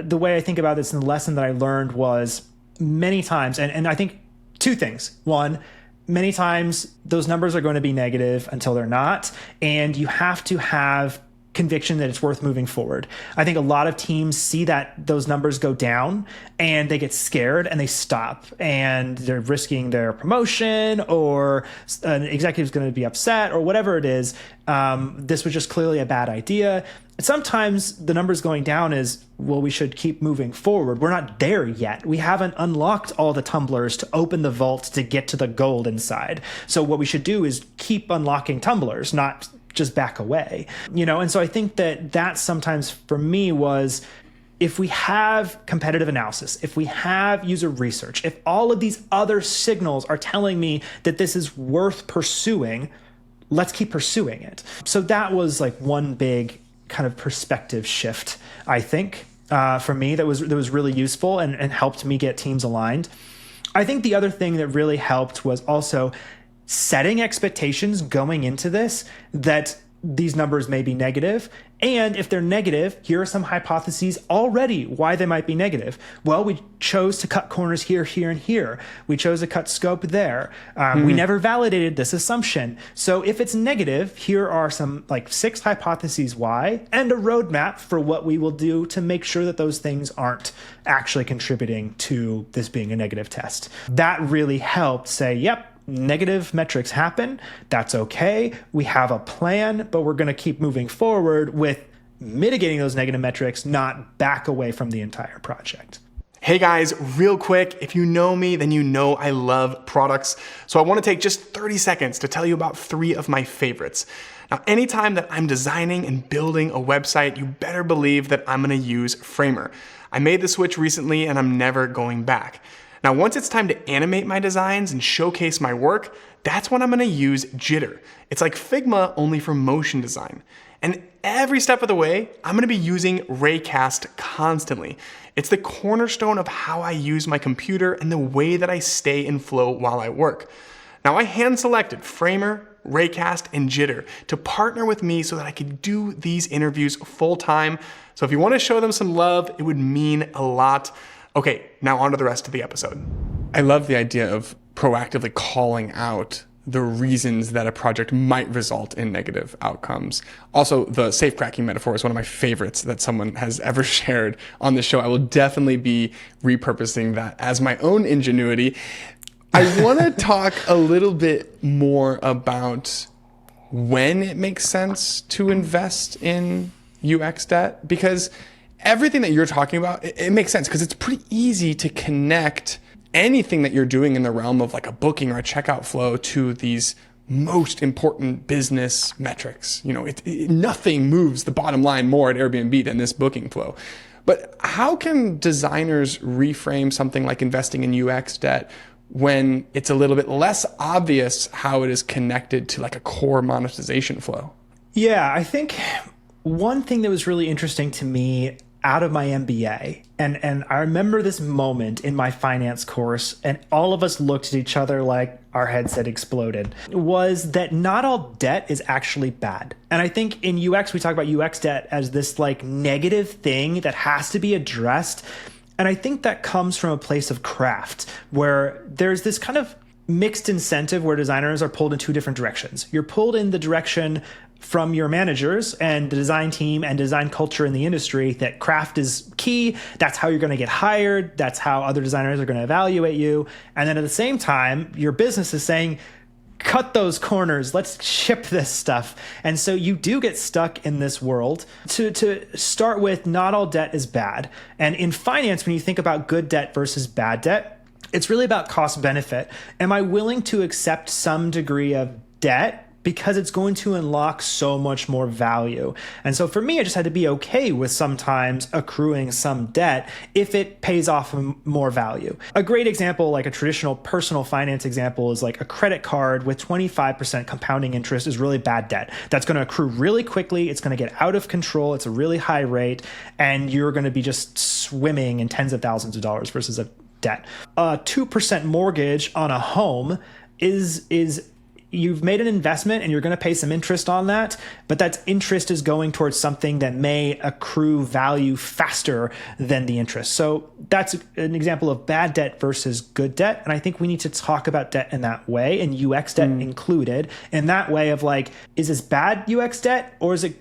the way I think about this and the lesson that I learned was many times, and I think two things. One, many times those numbers are going to be negative until they're not, and you have to have conviction that it's worth moving forward. I think a lot of teams see that those numbers go down and they get scared and they stop, and they're risking their promotion, or an executive's going to be upset, or whatever it is. This was just clearly a bad idea. And sometimes the numbers going down is, well, we should keep moving forward. We're not there yet. We haven't unlocked all the tumblers to open the vault to get to the gold inside. So what we should do is keep unlocking tumblers, not just back away, And so I think that sometimes for me was, if we have competitive analysis, if we have user research, if all of these other signals are telling me that this is worth pursuing, let's keep pursuing it. So that was like one big kind of perspective shift, I think, for me, that was really useful and helped me get teams aligned. I think the other thing that really helped was also setting expectations going into this, that these numbers may be negative. And if they're negative, here are some hypotheses already why they might be negative. Well, we chose to cut corners here, here, and here. We chose to cut scope there. We never validated this assumption. So if it's negative, here are some like 6 hypotheses why, and a roadmap for what we will do to make sure that those things aren't actually contributing to this being a negative test. That really helped say, yep, negative metrics happen. That's okay. We have a plan, but we're going to keep moving forward with mitigating those negative metrics, not back away from the entire project. Hey guys, real quick, if you know me, then you know I love products. So I want to take just 30 seconds to tell you about 3 of my favorites. Now, anytime that I'm designing and building a website, you better believe that I'm going to use Framer. I made the switch recently and I'm never going back. Now, once it's time to animate my designs and showcase my work, that's when I'm going to use Jitter. It's like Figma only for motion design. And every step of the way, I'm going to be using Raycast constantly. It's the cornerstone of how I use my computer and the way that I stay in flow while I work. Now, I hand-selected Framer, Raycast, and Jitter to partner with me so that I could do these interviews full-time. So if you want to show them some love, it would mean a lot. Okay, now on to the rest of the episode. I love the idea of proactively calling out the reasons that a project might result in negative outcomes. Also, the safecracking metaphor is one of my favorites that someone has ever shared on the show. I will definitely be repurposing that as my own ingenuity. I want to talk a little bit more about when it makes sense to invest in UX debt, because everything that you're talking about, it makes sense because it's pretty easy to connect anything that you're doing in the realm of like a booking or a checkout flow to these most important business metrics. You know, nothing moves the bottom line more at Airbnb than this booking flow. But how can designers reframe something like investing in UX debt when it's a little bit less obvious how it is connected to like a core monetization flow? Yeah, I think one thing that was really interesting to me out of my MBA, and I remember this moment in my finance course, and all of us looked at each other like our heads had exploded, was that not all debt is actually bad. And I think in UX, we talk about UX debt as this like negative thing that has to be addressed. And I think that comes from a place of craft, where there's this kind of mixed incentive where designers are pulled in 2 different directions. You're pulled in the direction from your managers and the design team and design culture in the industry that craft is key. That's how you're going to get hired. That's how other designers are going to evaluate you. And then at the same time, your business is saying, cut those corners, let's ship this stuff. And so you do get stuck in this world. To start with, not all debt is bad. And in finance, when you think about good debt versus bad debt, it's really about cost benefit. Am I willing to accept some degree of debt because it's going to unlock so much more value? And so for me, I just had to be okay with sometimes accruing some debt if it pays off more value. A great example, like a traditional personal finance example, is like a credit card with 25% compounding interest is really bad debt. That's going to accrue really quickly. It's going to get out of control. It's a really high rate, and you're going to be just swimming in tens of thousands of dollars versus a debt. A 2% mortgage on a home is you've made an investment and you're going to pay some interest on that, but that interest is going towards something that may accrue value faster than the interest. So that's an example of bad debt versus good debt. And I think we need to talk about debt in that way, and UX debt included, in that way of like, is this bad UX debt or is it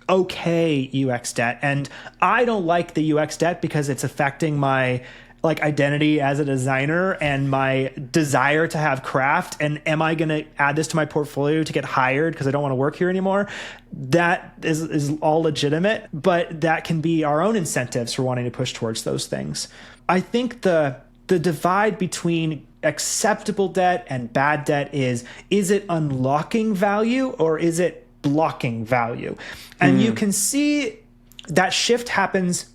okay UX debt? And I don't like the UX debt because it's affecting my like identity as a designer and my desire to have craft. And am I going to add this to my portfolio to get hired because I don't want to work here anymore? That is all legitimate, but that can be our own incentives for wanting to push towards those things. I think the divide between acceptable debt and bad debt is it unlocking value or is it blocking value? And you can see that shift happens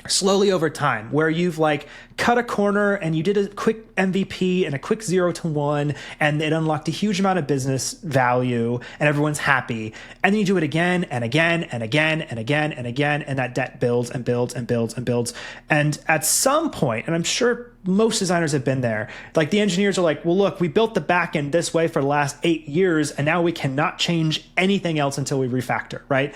slowly over time, where you've like cut a corner and you did a quick MVP and a quick 0 to 1, and it unlocked a huge amount of business value and everyone's happy. And then you do it again and again and again and again and again, and that debt builds and builds and builds and builds. And at some point, and I'm sure most designers have been there, like the engineers are like, well, look, we built the back end this way for the last 8 years, and now we cannot change anything else until we refactor, right?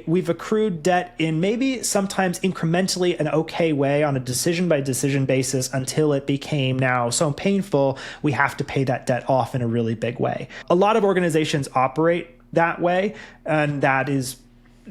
We've accrued debt in maybe sometimes incrementally an okay way on a decision by decision basis until it became now so painful, we have to pay that debt off in a really big way. A lot of organizations operate that way, and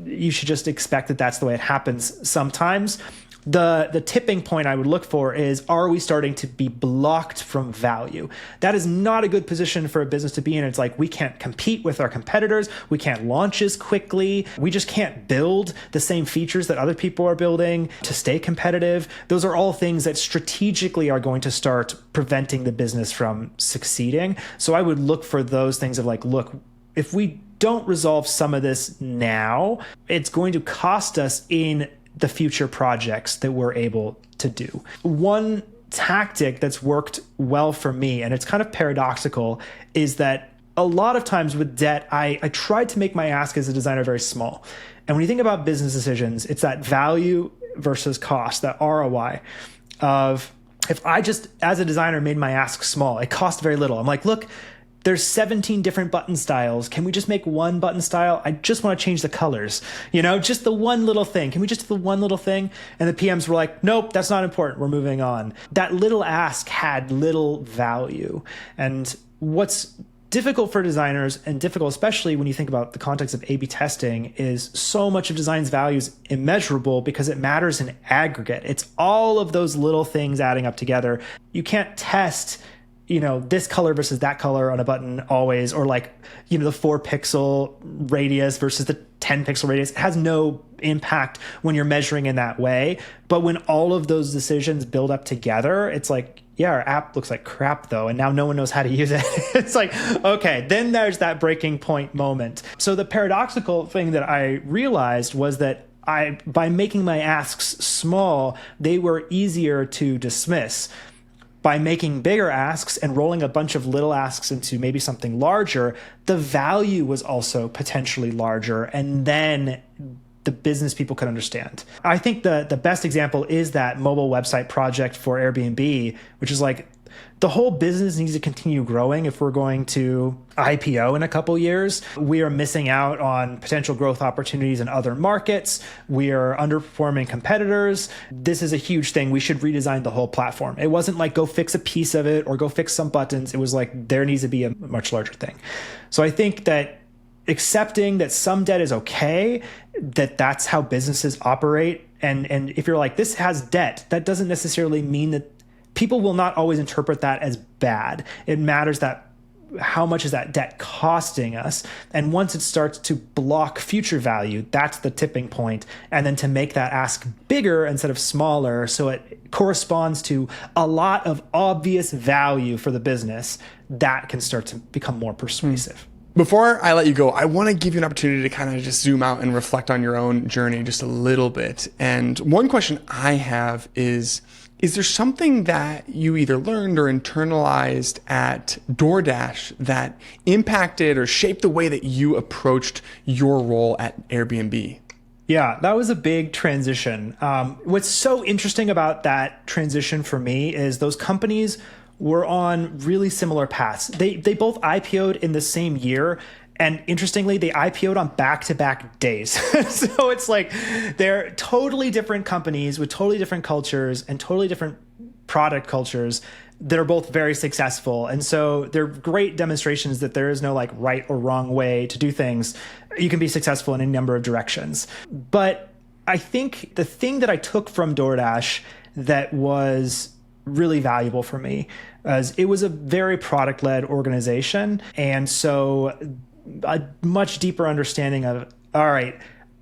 you should just expect that that's the way it happens sometimes. The tipping point I would look for is, are we starting to be blocked from value? That is not a good position for a business to be in. It's like, we can't compete with our competitors. We can't launch as quickly. We just can't build the same features that other people are building to stay competitive. Those are all things that strategically are going to start preventing the business from succeeding. So I would look for those things of like, look, if we don't resolve some of this now, it's going to cost us in the future projects that we're able to do. One tactic that's worked well for me, and it's kind of paradoxical, is that a lot of times with debt, I tried to make my ask as a designer very small. And when you think about business decisions, it's that value versus cost, that ROI of, if I just, as a designer, made my ask small, it cost very little. I'm like, look, there's 17 different button styles. Can we just make one button style? I just want to change the colors, just the one little thing. Can we just do the one little thing? And the PMs were like, nope, that's not important. We're moving on. That little ask had little value. And what's difficult for designers, and difficult especially when you think about the context of A/B testing, is so much of design's value is immeasurable because it matters in aggregate. It's all of those little things adding up together. You can't test this color versus that color on a button always, or the 4 pixel radius versus the 10 pixel radius. It has no impact when you're measuring in that way. But when all of those decisions build up together, it's like, yeah, our app looks like crap though, and now no one knows how to use it. It's like, okay, then there's that breaking point moment. So the paradoxical thing that I realized was that by making my asks small, they were easier to dismiss. By making bigger asks and rolling a bunch of little asks into maybe something larger, the value was also potentially larger, and then the business people could understand. I think the best example is that mobile website project for Airbnb, which is like, the whole business needs to continue growing if we're going to IPO in a couple years. We are missing out on potential growth opportunities in other markets. We are underperforming competitors. This is a huge thing. We should redesign the whole platform. It wasn't like, go fix a piece of it or go fix some buttons. It was like, there needs to be a much larger thing. So I think that accepting that some debt is okay, that's how businesses operate. And if you're like, this has debt, that doesn't necessarily mean that people will not always interpret that as bad. It matters that how much is that debt costing us? And once it starts to block future value, that's the tipping point. And then to make that ask bigger instead of smaller, so it corresponds to a lot of obvious value for the business, that can start to become more persuasive. Before I let you go, I want to give you an opportunity to kind of just zoom out and reflect on your own journey just a little bit. And one question I have is there something that you either learned or internalized at DoorDash that impacted or shaped the way that you approached your role at Airbnb? Yeah, that was a big transition. What's so interesting about that transition for me is those companies were on really similar paths. They both IPO'd in the same year. And interestingly, they IPO'd on back-to-back days. So it's like they're totally different companies with totally different cultures and totally different product cultures that are both very successful. And so they're great demonstrations that there is no like right or wrong way to do things. You can be successful in any number of directions. But I think the thing that I took from DoorDash that was really valuable for me is it was a very product-led organization. And so a much deeper understanding of, all right,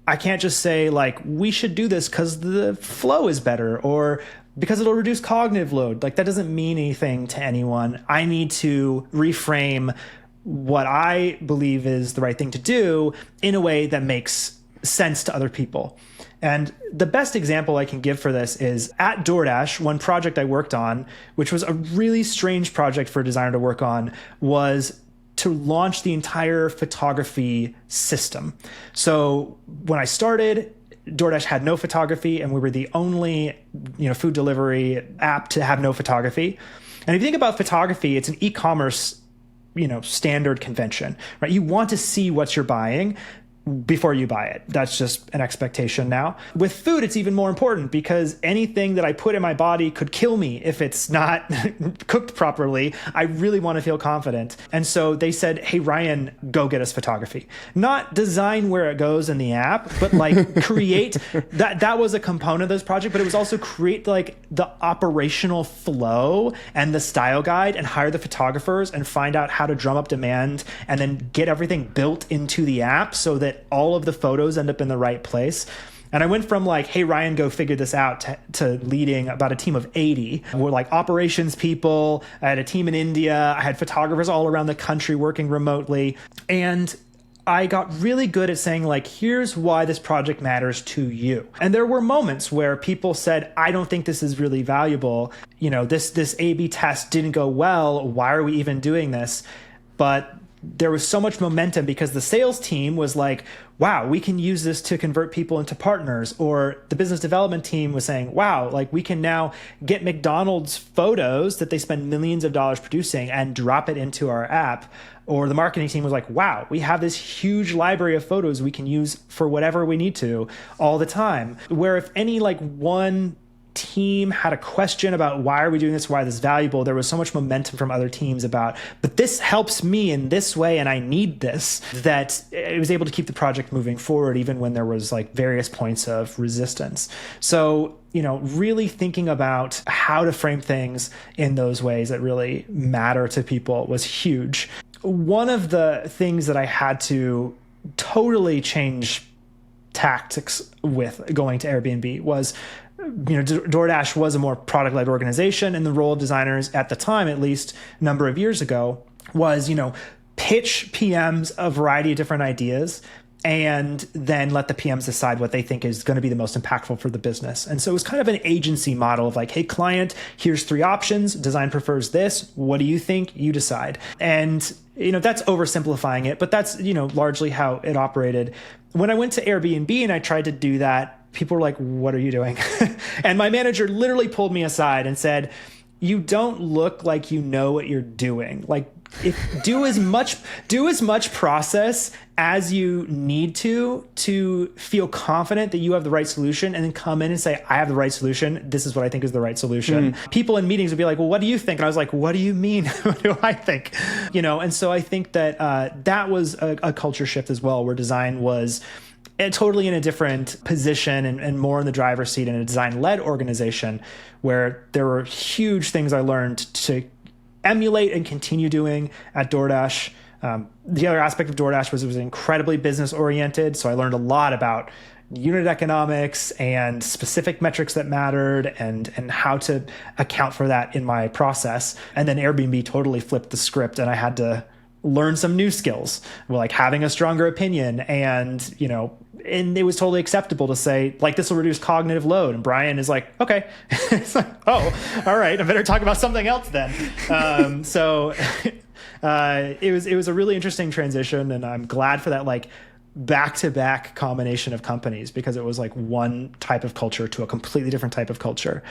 I can't just say like, we should do this because the flow is better or because it'll reduce cognitive load. Like that doesn't mean anything to anyone. I need to reframe what I believe is the right thing to do in a way that makes sense to other people. And the best example I can give for this is at DoorDash, one project I worked on, which was a really strange project for a designer to work on, was to launch the entire photography system. So when I started, DoorDash had no photography, and we were the only, food delivery app to have no photography. And if you think about photography, it's an e-commerce, standard convention, right? You want to see what you're buying. before you buy it. That's just an expectation now. With food, it's even more important because anything that I put in my body could kill me if it's not cooked properly. I really want to feel confident. And so they said, hey, Ryan, go get us photography. Not design where it goes in the app, but like create that was a component of this project, but it was also create like the operational flow and the style guide and hire the photographers and find out how to drum up demand and then get everything built into the app so that all of the photos end up in the right place. And I went from like, hey, Ryan, go figure this out to leading about a team of 80. We're like operations people. I had a team in India. I had photographers all around the country working remotely. And I got really good at saying like, here's why this project matters to you. And there were moments where people said, I don't think this is really valuable. This A/B test didn't go well. Why are we even doing this? But there was so much momentum because the sales team was like, wow, we can use this to convert people into partners. Or the business development team was saying, wow, like we can now get McDonald's photos that they spend millions of dollars producing and drop it into our app. Or the marketing team was like, wow, we have this huge library of photos we can use for whatever we need to all the time. Where if any like one team had a question about why are we doing this, why this is valuable, there was so much momentum from other teams about, but this helps me in this way and I need this, that it was able to keep the project moving forward even when there was like various points of resistance. So, really thinking about how to frame things in those ways that really matter to people was huge. One of the things that I had to totally change tactics with going to Airbnb was, DoorDash was a more product-led organization, and the role of designers at the time, at least a number of years ago, was, pitch PMs a variety of different ideas and then let the PMs decide what they think is going to be the most impactful for the business. And so it was kind of an agency model of like, hey, client, here's 3 options. Design prefers this. What do you think? You decide. And, that's oversimplifying it, but that's, largely how it operated. When I went to Airbnb and I tried to do that, people were like, what are you doing? And my manager literally pulled me aside and said, you don't look like you know what you're doing. Like, do as much process as you need to feel confident that you have the right solution, and then come in and say, I have the right solution. This is what I think is the right solution. People in meetings would be like, well, what do you think? And I was like, what do you mean? What do I think? And so I think that that was a culture shift as well, where design was totally in a different position and more in the driver's seat in a design-led organization, where there were huge things I learned to emulate and continue doing at DoorDash. The other aspect of DoorDash was it was incredibly business-oriented, so I learned a lot about unit economics and specific metrics that mattered and how to account for that in my process. And then Airbnb totally flipped the script, and I had to learn some new skills, like having a stronger opinion and it was totally acceptable to say, like, this will reduce cognitive load. And Brian is like, okay. It's like, oh, all right, I better talk about something else then. It was a really interesting transition, and I'm glad for that, like, back-to-back combination of companies, because it was like one type of culture to a completely different type of culture.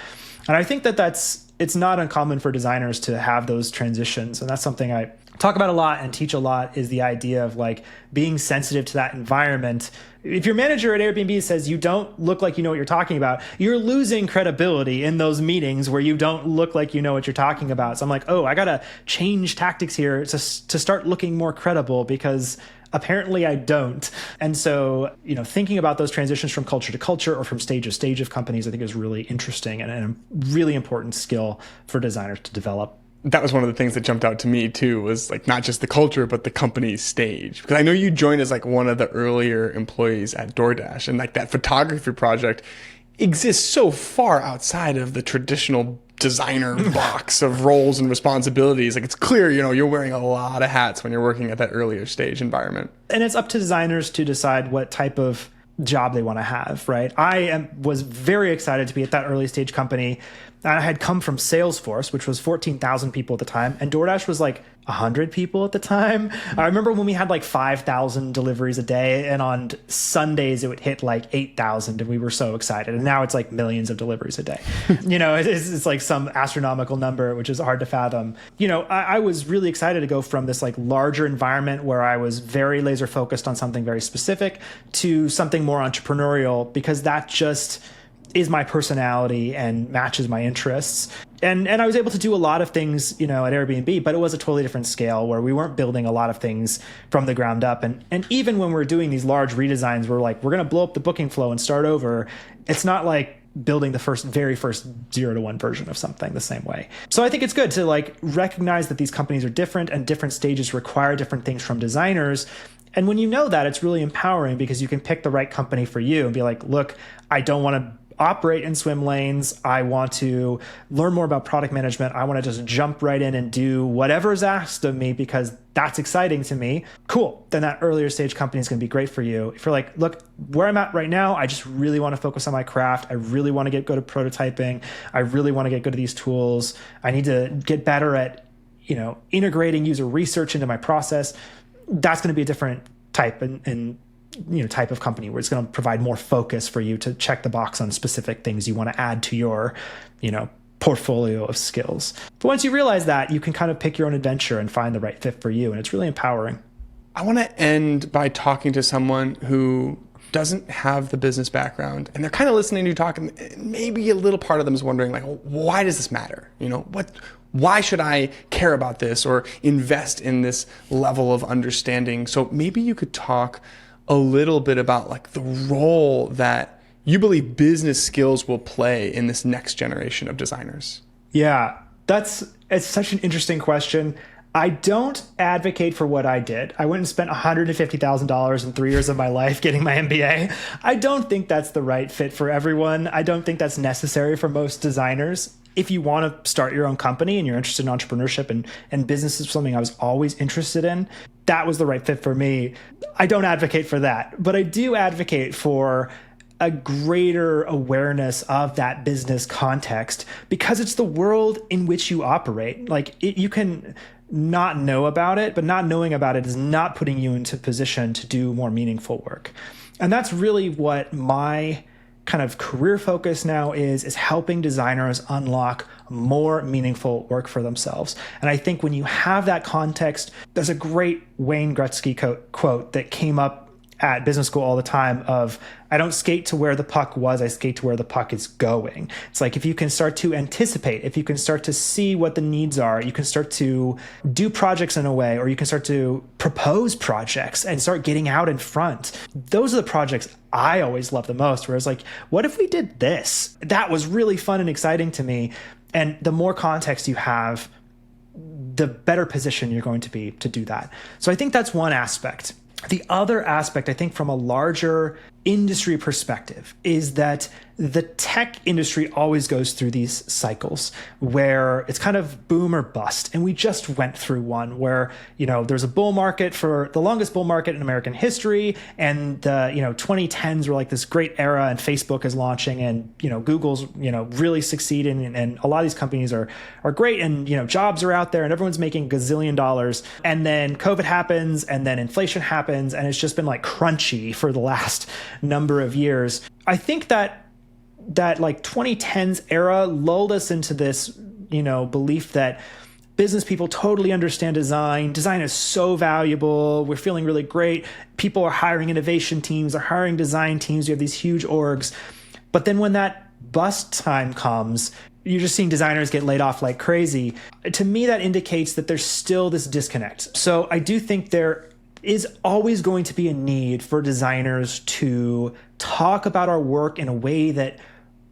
And I think it's not uncommon for designers to have those transitions. And that's something I talk about a lot and teach a lot, is the idea of like being sensitive to that environment. If your manager at Airbnb says you don't look like you know what you're talking about, you're losing credibility in those meetings where you don't look like you know what you're talking about. So I'm like, oh, I got to change tactics here to start looking more credible, because apparently I don't. And so, thinking about those transitions from culture to culture or from stage to stage of companies, I think is really interesting and a really important skill for designers to develop. That was one of the things that jumped out to me too, was like not just the culture, but the company's stage. Because I know you joined as like one of the earlier employees at DoorDash, and like that photography project exists so far outside of the traditional designer box of roles and responsibilities. Like, it's clear, you're wearing a lot of hats when you're working at that earlier stage environment. And it's up to designers to decide what type of job they want to have, right? Was very excited to be at that early stage company. I had come from Salesforce, which was 14,000 people at the time, and DoorDash was like 100 people at the time. I remember when we had like 5,000 deliveries a day, and on Sundays it would hit like 8,000, and we were so excited. And now it's like millions of deliveries a day. It's like some astronomical number, which is hard to fathom. I was really excited to go from this like larger environment where I was very laser focused on something very specific to something more entrepreneurial, because that just is my personality and matches my interests. And I was able to do a lot of things, at Airbnb, but it was a totally different scale where we weren't building a lot of things from the ground up. And even when we're doing these large redesigns, we're going to blow up the booking flow and start over. It's not like building the very first 0 to 1 version of something the same way. So I think it's good to like recognize that these companies are different and different stages require different things from designers. And when you know that, it's really empowering because you can pick the right company for you and be like, look, I don't want to operate in swim lanes. I want to learn more about product management. I want to just jump right in and do whatever is asked of me because that's exciting to me. Cool. Then that earlier stage company is going to be great for you. If you're like, look, where I'm at right now, I just really want to focus on my craft. I really want to get good at prototyping. I really want to get good at these tools. I need to get better at, integrating user research into my process. That's going to be a different type and type of company where it's going to provide more focus for you to check the box on specific things you want to add to your, portfolio of skills. But once you realize that, you can kind of pick your own adventure and find the right fit for you. And it's really empowering. I want to end by talking to someone who doesn't have the business background and they're kind of listening to you talk, and maybe a little part of them is wondering like, well, why does this matter? Why should I care about this or invest in this level of understanding? So maybe you could talk a little bit about like the role that you believe business skills will play in this next generation of designers. Yeah, it's such an interesting question. I don't advocate for what I did. I went and spent $150,000 in 3 years of my life getting my MBA. I don't think that's the right fit for everyone. I don't think that's necessary for most designers. If you want to start your own company and you're interested in entrepreneurship and business is something I was always interested in, that was the right fit for me. I don't advocate for that, but I do advocate for a greater awareness of that business context because it's the world in which you operate. You can not know about it, but not knowing about it is not putting you into position to do more meaningful work. And that's really what my kind of career focus now is helping designers unlock more meaningful work for themselves. And I think when you have that context, there's a great Wayne Gretzky quote that came up at business school all the time of, I don't skate to where the puck was, I skate to where the puck is going. It's like if you can start to anticipate, if you can start to see what the needs are, you can start to do projects in a way, or you can start to propose projects and start getting out in front. Those are the projects I always love the most, where it's like, what if we did this? That was really fun and exciting to me. And the more context you have, the better position you're going to be to do that. So I think that's one aspect. The other aspect, I think, from a larger industry perspective, is that the tech industry always goes through these cycles where it's kind of boom or bust. And we just went through one where, there's a bull market for the longest bull market in American history. And the, 2010s were like this great era, and Facebook is launching, and, Google's, really succeeding. And a lot of these companies are great, and, jobs are out there and everyone's making gazillion dollars. And then COVID happens, and then inflation happens. And it's just been like crunchy for the last number of years. I think that like 2010s era lulled us into this, belief that business people totally understand design. Design is so valuable. We're feeling really great. People are hiring innovation teams, are hiring design teams. You have these huge orgs. But then when that bust time comes, you're just seeing designers get laid off like crazy. To me, that indicates that there's still this disconnect. So I do think there is always going to be a need for designers to talk about our work in a way that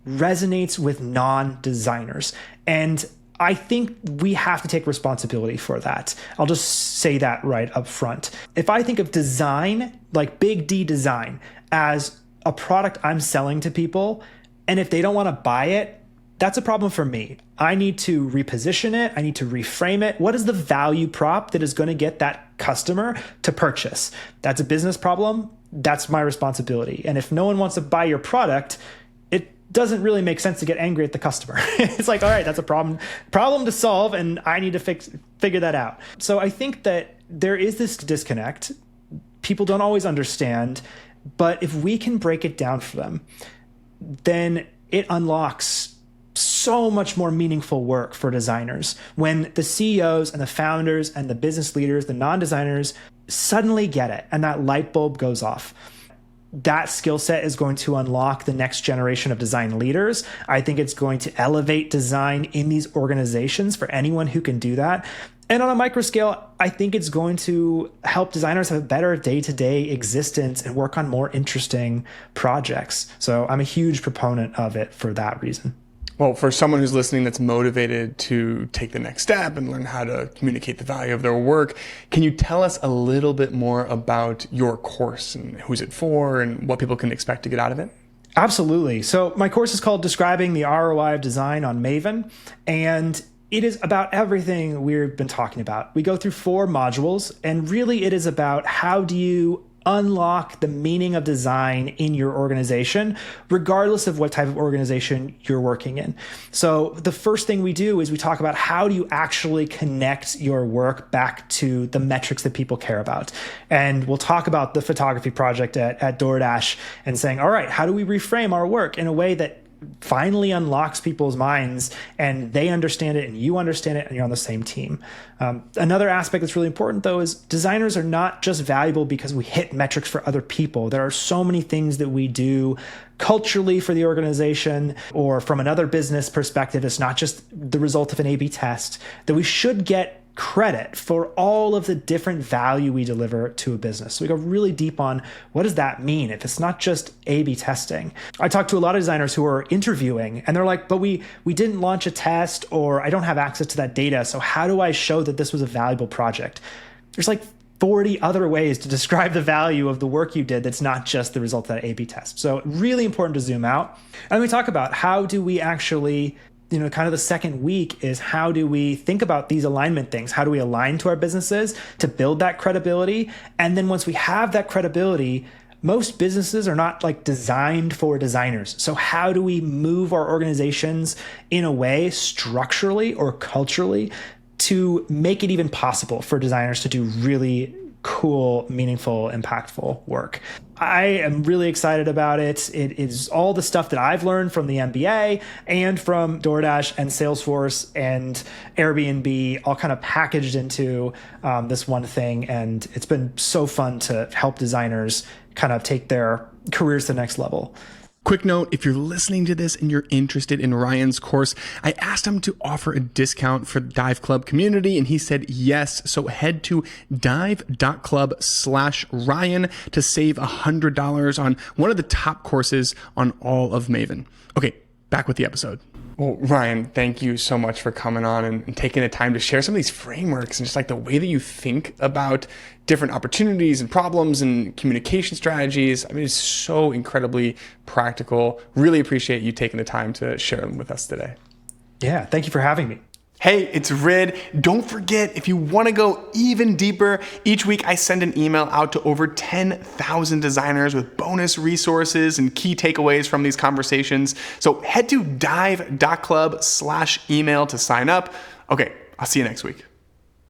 resonates with non-designers. And I think we have to take responsibility for that. I'll just say that right up front. If I think of design, like big D design, as a product I'm selling to people, and if they don't want to buy it, that's a problem for me. I need to reposition it. I need to reframe it. What is the value prop that is going to get that customer to purchase? That's a business problem. That's my responsibility. And if no one wants to buy your product, doesn't really make sense to get angry at the customer. It's like, all right, that's a problem to solve, and I need to figure that out. So I think that there is this disconnect. People don't always understand, but if we can break it down for them, then it unlocks so much more meaningful work for designers. When the CEOs and the founders and the business leaders, the non-designers, suddenly get it, and that light bulb goes off, that skill set is going to unlock the next generation of design leaders. I think it's going to elevate design in these organizations for anyone who can do that. And on a micro scale, I think it's going to help designers have a better day-to-day existence and work on more interesting projects. So I'm a huge proponent of it for that reason. Well, for someone who's listening that's motivated to take the next step and learn how to communicate the value of their work, can you tell us a little bit more about your course and who's it for and what people can expect to get out of it? Absolutely. So my course is called Describing the ROI of Design on Maven, and it is about everything we've been talking about. We go through 4 modules, and really it is about how do you unlock the meaning of design in your organization, regardless of what type of organization you're working in. So the first thing we do is we talk about how do you actually connect your work back to the metrics that people care about. And we'll talk about the photography project at DoorDash and saying, all right, how do we reframe our work in a way that finally unlocks people's minds and they understand it and you understand it and you're on the same team. Another aspect that's really important, though, is designers are not just valuable because we hit metrics for other people. There are so many things that we do culturally for the organization or from another business perspective. It's not just the result of an A/B test that we should get credit for all of the different value we deliver to a business. So we go really deep on what does that mean if it's not just A/B testing. I talk to a lot of designers who are interviewing and they're like, but we didn't launch a test, or I don't have access to that data. So how do I show that this was a valuable project? There's like 40 other ways to describe the value of the work you did that's not just the result of that A/B test. So really important to zoom out. And we talk about how do we actually, kind of the second week is how do we think about these alignment things? How do we align to our businesses to build that credibility? And then once we have that credibility, most businesses are not like designed for designers. So how do we move our organizations in a way structurally or culturally to make it even possible for designers to do really cool, meaningful, impactful work? I am really excited about it. It is all the stuff that I've learned from the MBA and from DoorDash and Salesforce and Airbnb, all kind of packaged into this one thing. And it's been so fun to help designers kind of take their careers to the next level. Quick note, if you're listening to this and you're interested in Ryan's course, I asked him to offer a discount for the Dive Club community, and he said yes. So head to dive.club/Ryan to save $100 on one of the top courses on all of Maven. Okay, back with the episode. Well, Ryan, thank you so much for coming on and taking the time to share some of these frameworks and just like the way that you think about different opportunities and problems and communication strategies. I mean, it's so incredibly practical. Really appreciate you taking the time to share them with us today. Yeah, thank you for having me. Hey, it's Rid. Don't forget, if you want to go even deeper, each week I send an email out to over 10,000 designers with bonus resources and key takeaways from these conversations. So head to dive.club/email to sign up. Okay, I'll see you next week.